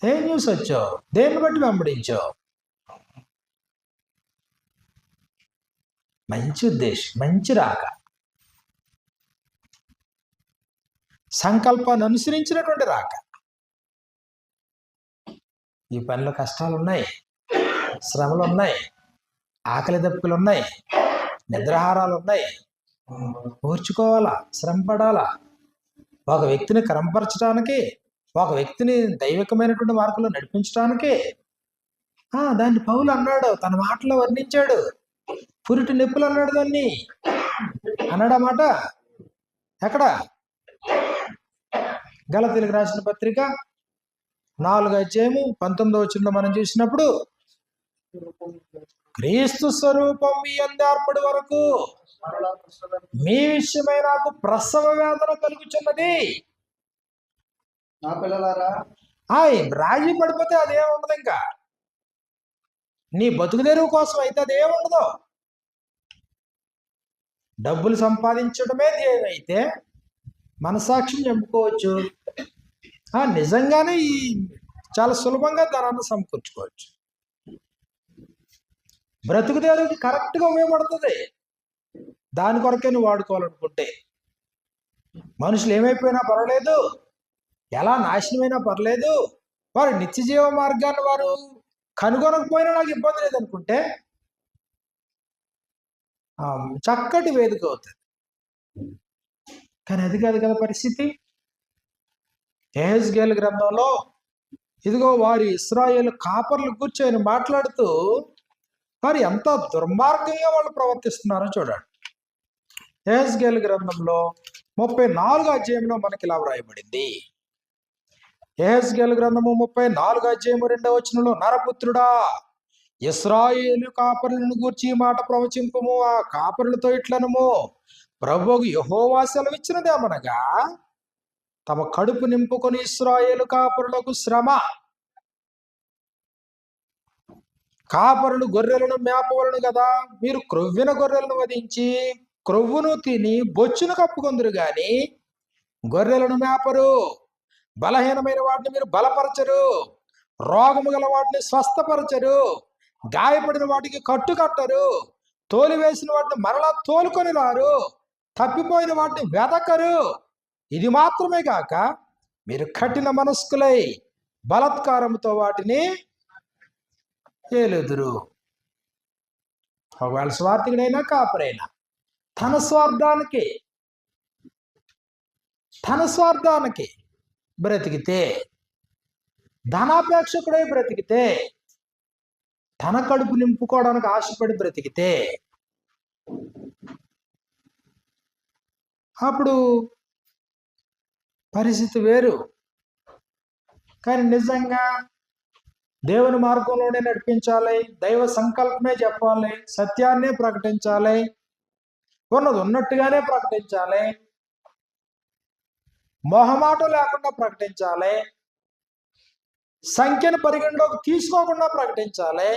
ఏం న్యూస్ వచ్చావు, దేన్ని బట్టి వెంబడించావు? మంచి ఉద్దేశం, మంచి రాక, సంకల్పాన్ని అనుసరించినటువంటి రాక. ఈ పనిలో కష్టాలు ఉన్నాయి, శ్రమలు ఉన్నాయి, ఆకలి దప్పులు ఉన్నాయి, నిద్రాహారాలు ఉన్నాయి. ఓర్చుకోవాలా, శ్రమ పడాలా. ఒక వ్యక్తిని క్రమపరచడానికి, ఒక వ్యక్తిని దైవికమైనటువంటి మార్గంలో నడిపించడానికి దాన్ని పౌలు అన్నాడు, తన మాటలో వర్ణించాడు. పురిటి నొప్పులు అన్నాడు, దాన్ని అన్నాడు. ఆ మాట ఎక్కడ? గలతీయులకు రాసిన పత్రిక 4వ అధ్యాయము 19వ వచనంలో మనం చూసినప్పుడు, క్రీస్తు స్వరూపం మీ యందు ఏర్పడి వరకు మీ విషయమై నాకు ప్రసవ వేదన కలుగుచున్నది. నా పిల్లలారా, రాజీ పడిపోతే అదేం ఉండదు. ఇంకా నీ బతుకు తెరువు కోసం అయితే అదేం ఉండదు. డబ్బులు సంపాదించడమే ధ్యేయమైతే మనసాక్షిని చంపుకోవచ్చు. నిజంగానే చాలా సులభంగా ధనాన్ని సమకూర్చుకోవచ్చు. బ్రతుకు తెరువుకి కరెక్ట్గా ఉపయోగపడుతుంది. దాని కొరకే నువ్వు వాడుకోవాలనుకుంటే. మనుషులు ఏమైపోయినా పర్వాలేదు, ఎలా నాశనమైనా పర్లేదు, వారు నిత్య జీవ మార్గాన్ని వారు కనుగొనకపోయినా నాకు ఇబ్బంది లేదనుకుంటే చక్కటి వేదిక అవుతుంది. కానీ అది కాదు కదా పరిస్థితి. యెహెజ్కేలు గ్రంథంలో ఇదిగో వారి ఇశ్రాయేలు కాపర్లు కూర్చొని మాట్లాడుతూ వారు ఎంత దుర్మార్గంగా వాళ్ళు ప్రవర్తిస్తున్నారో చూడండి. యెహెజ్కేలు గ్రంథంలో 34వ అధ్యాయంలో మనకి ఇలా వ్రాయబడింది. యెహెజ్కేలు గ్రంథము 34వ అధ్యాయము 2వ వచనంలో, నరపుత్రుడా, ఇశ్రాయేలు కాపరులను గూర్చి ఈ మాట ప్రవచింపుము. ఆ కాపరులతో ఇట్లనము, ప్రభువుకు యెహోవా సెలవిచ్చినదేమనగా, తమ కడుపు నింపుకొని ఇశ్రాయేలు కాపరులకు శ్రమ. కాపరులు గొర్రెలను మేపవలను కదా, మీరు క్రొవ్విన గొర్రెలను వధించి క్రొవ్వును తిని బొచ్చును కప్పుకొందురు గాని గొర్రెలను మేపరు. బలహీనమైన వాటిని మీరు బలపరచరు, రోగము గల వాటిని స్వస్థపరచరు, గాయపడిన వాటికి కట్టు కట్టరు, తోలివేసిన వాటిని మరలా తోలుకొని రారు, తప్పిపోయిన వాటిని వెదకరు. ఇది మాత్రమే కాక మీరు కఠిన మనస్కులై బలాత్కారంతో వాటిని ఏలుదురు. ఒకవేళ స్వార్థికుడైనా కాపరైనా తన స్వార్థానికి బ్రతికితే, ధనాపేక్షకుడై బ్రతికితే, తన కడుపు నింపుకోవడానికి ఆశపడి బ్రతికితే, అప్పుడు పరిస్థితి వేరు. కానీ నిజంగా దేవుని మార్గంలోనే నడిపించాలి, దైవ సంకల్పమే చెప్పాలి, సత్యాన్నే ప్రకటించాలి, ఉన్నది ఉన్నట్టుగానే ప్రకటించాలి, మొహమాటం లేకుండా ప్రకటించాలి, సంఖ్యను పరిగణలోకి తీసుకోకుండా ప్రకటించాలి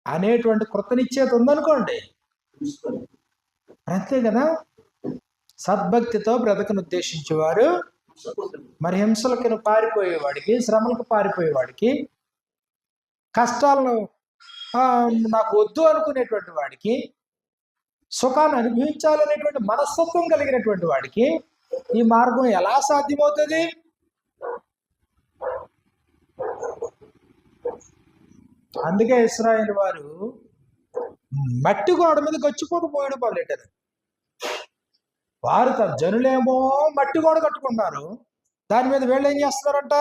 అనేటువంటి కృత నిశ్చయిత ఉందనుకోండి, అంతే కదా. సద్భక్తితో బ్రతకను ఉద్దేశించేవారు మరి హింసలకు పారిపోయేవాడికి, శ్రమలకు పారిపోయేవాడికి, కష్టాలను నాకు వద్దు అనుకునేటువంటి వాడికి, సుఖాన్ని అనుభవించాలనేటువంటి మనస్తత్వం కలిగినటువంటి వాడికి ఈ మార్గం ఎలా సాధ్యమవుతుంది? అందుకే ఇశ్రాయేలు వారు మట్టి గోడ మీద గచ్చిపోతూ పోయడం మొదలెట్టారు. వారు తన జనులేమో మట్టి గోడ కట్టుకున్నారు, దాని మీద వీళ్ళు ఏం చేస్తున్నారంట?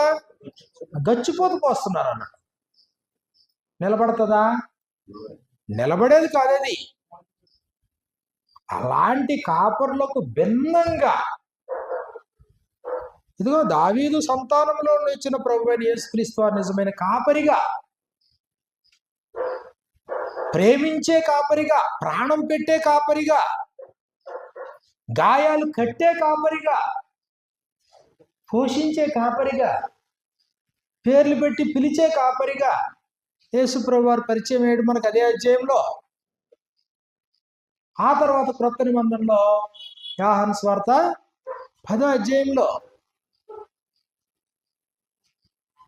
గచ్చిపోతూ పోస్తున్నారు అన్నాడు. నిలబడుతుందా? నిలబడేది కాదేది. అలాంటి కాపరులకు భిన్నంగా ఇదిగో దావీదు సంతానంలో వచ్చిన ప్రభువైన యేసుక్రీస్తు వారు నిజమైన కాపరిగా, ప్రేమించే కాపరిగా, ప్రాణం పెట్టే కాపరిగా, గాయాలు కట్టే కాపరిగా, పోషించే కాపరిగా, పేర్లు పెట్టి పిలిచే కాపరిగా యేసు ప్రభు వారు పరిచయం అయ్యాడు మనకు అదే అధ్యాయంలో. ఆ తర్వాత క్రొత్త నిబంధనలో యోహాను సువార్త 10వ అధ్యాయంలో.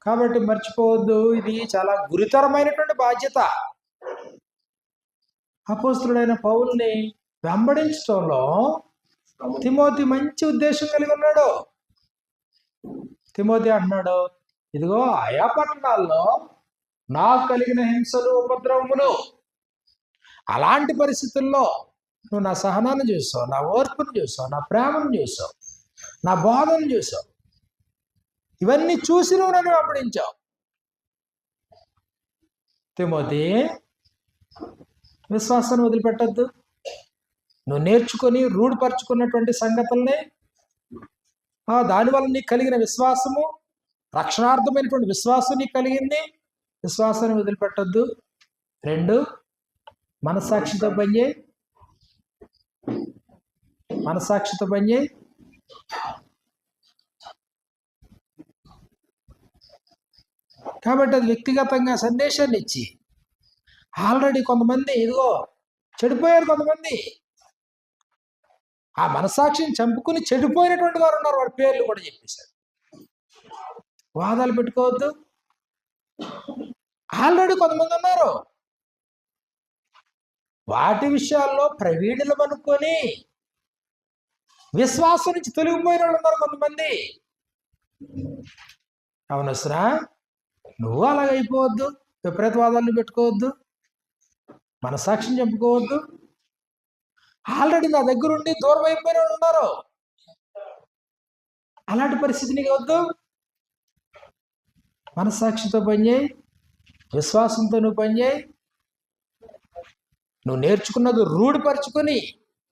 కాబట్టి మర్చిపోవద్దు, ఇది చాలా గురుతరమైనటువంటి బాధ్యత. అపోస్తలుడైన పౌలుని వెంబడించడంలో తిమోతి మంచి ఉద్దేశం కలిగి ఉన్నాడు. తిమోతి అంటున్నాడు, ఇదిగో ఆయా పట్టణాల్లో నాకు కలిగిన హింసలు, ఉపద్రవములు, అలాంటి పరిస్థితుల్లో నువ్వు నా సహనాన్ని చూసావు, నా ఓర్పును చూసావు, నా ప్రేమను చూసావు, నా బోధను చూసావు, ఇవన్నీ చూసి నువ్వు నన్ను వెంబడించావు. తిమోతి, విశ్వాసాన్ని వదిలిపెట్టద్దు. నువ్వు నేర్చుకొని రూఢిపరుచుకున్నటువంటి సంగతుల్ని, దానివల్ల నీకు కలిగిన విశ్వాసము, రక్షణార్థమైనటువంటి విశ్వాసం నీకు కలిగింది, విశ్వాసాన్ని వదిలిపెట్టద్దు. 2, మనస్సాక్షితో పనిచేయి. మనస్సాక్షితో పనిచేయి. కాబట్టి అది వ్యక్తిగతంగా సందేశాన్ని ఇచ్చి, ఆల్రెడీ కొంతమంది ఇదిగో చెడిపోయారు. కొంతమంది ఆ మనస్సాక్షిని చంపుకుని చెడిపోయినటువంటి వారు ఉన్నారు. వాడి పేర్లు కూడా చెప్పేశారు. వాదాలు పెట్టుకోవద్దు. ఆల్రెడీ కొంతమంది ఉన్నారు, వాటి విషయాల్లో ప్రవీణులు అనుకొని విశ్వాసం నుంచి తొలగిపోయిన వాళ్ళు ఉన్నారు కొంతమంది. అవునసరా, నువ్వు అలాగైపోవద్దు. విపరీతవాదాలను పెట్టుకోవద్దు, మనస్సాక్షిని చంపుకోవద్దు. ఆల్రెడీ నా దగ్గర ఉండి దూరం అయిపోయిన వాళ్ళు ఉన్నారు. అలాంటి పరిస్థితి నీకు వద్దు. మనస్సాక్షితో పనిచేయి, విశ్వాసంతో నువ్వు పనిచేయి. నువ్వు నేర్చుకున్నది రూఢిపరుచుకొని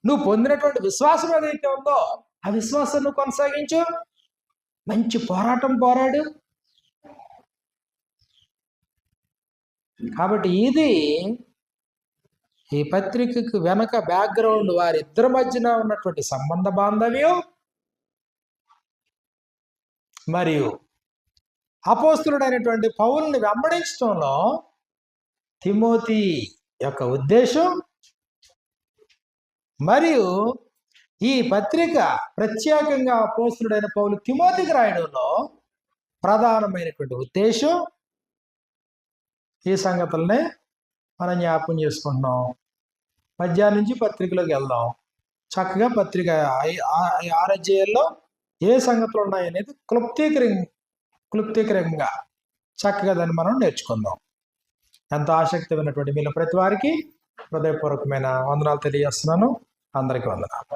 నువ్వు పొందినటువంటి విశ్వాసం ఏదైతే ఉందో ఆ విశ్వాసం నువ్వు కొనసాగించు. మంచి పోరాటం పోరాడు. కాబట్టి ఇది ఈ పత్రికకు వెనక బ్యాక్గ్రౌండ్, వారిద్దరి మధ్యన ఉన్నటువంటి సంబంధ బాంధవ్యం మరియు అపోస్తలుడైనటువంటి పౌలుని వెంబడించడంలో తిమోతి యొక్క ఉద్దేశం, మరియు ఈ పత్రిక ప్రత్యేకంగా అపోస్తలుడైన పౌలు తిమోతికి రాయడంలో ప్రధానమైనటువంటి ఉద్దేశం, ఈ సంగతులనే మనం జ్ఞాపకం చేసుకుంటున్నాం. మధ్యాహ్నం నుంచి పత్రికలోకి వెళ్దాం. చక్కగా పత్రిక 6 అధ్యాయాల్లో ఏ సంగతులు ఉన్నాయనేది క్లుప్తీకరంగా చక్కగా దాన్ని మనం నేర్చుకుందాం. ఎంతో ఆసక్తి ఉన్నటువంటి మీలో ప్రతి వారికి హృదయపూర్వకమైన వందనాలు తెలియజేస్తున్నాను. అందరికీ వందనాలు.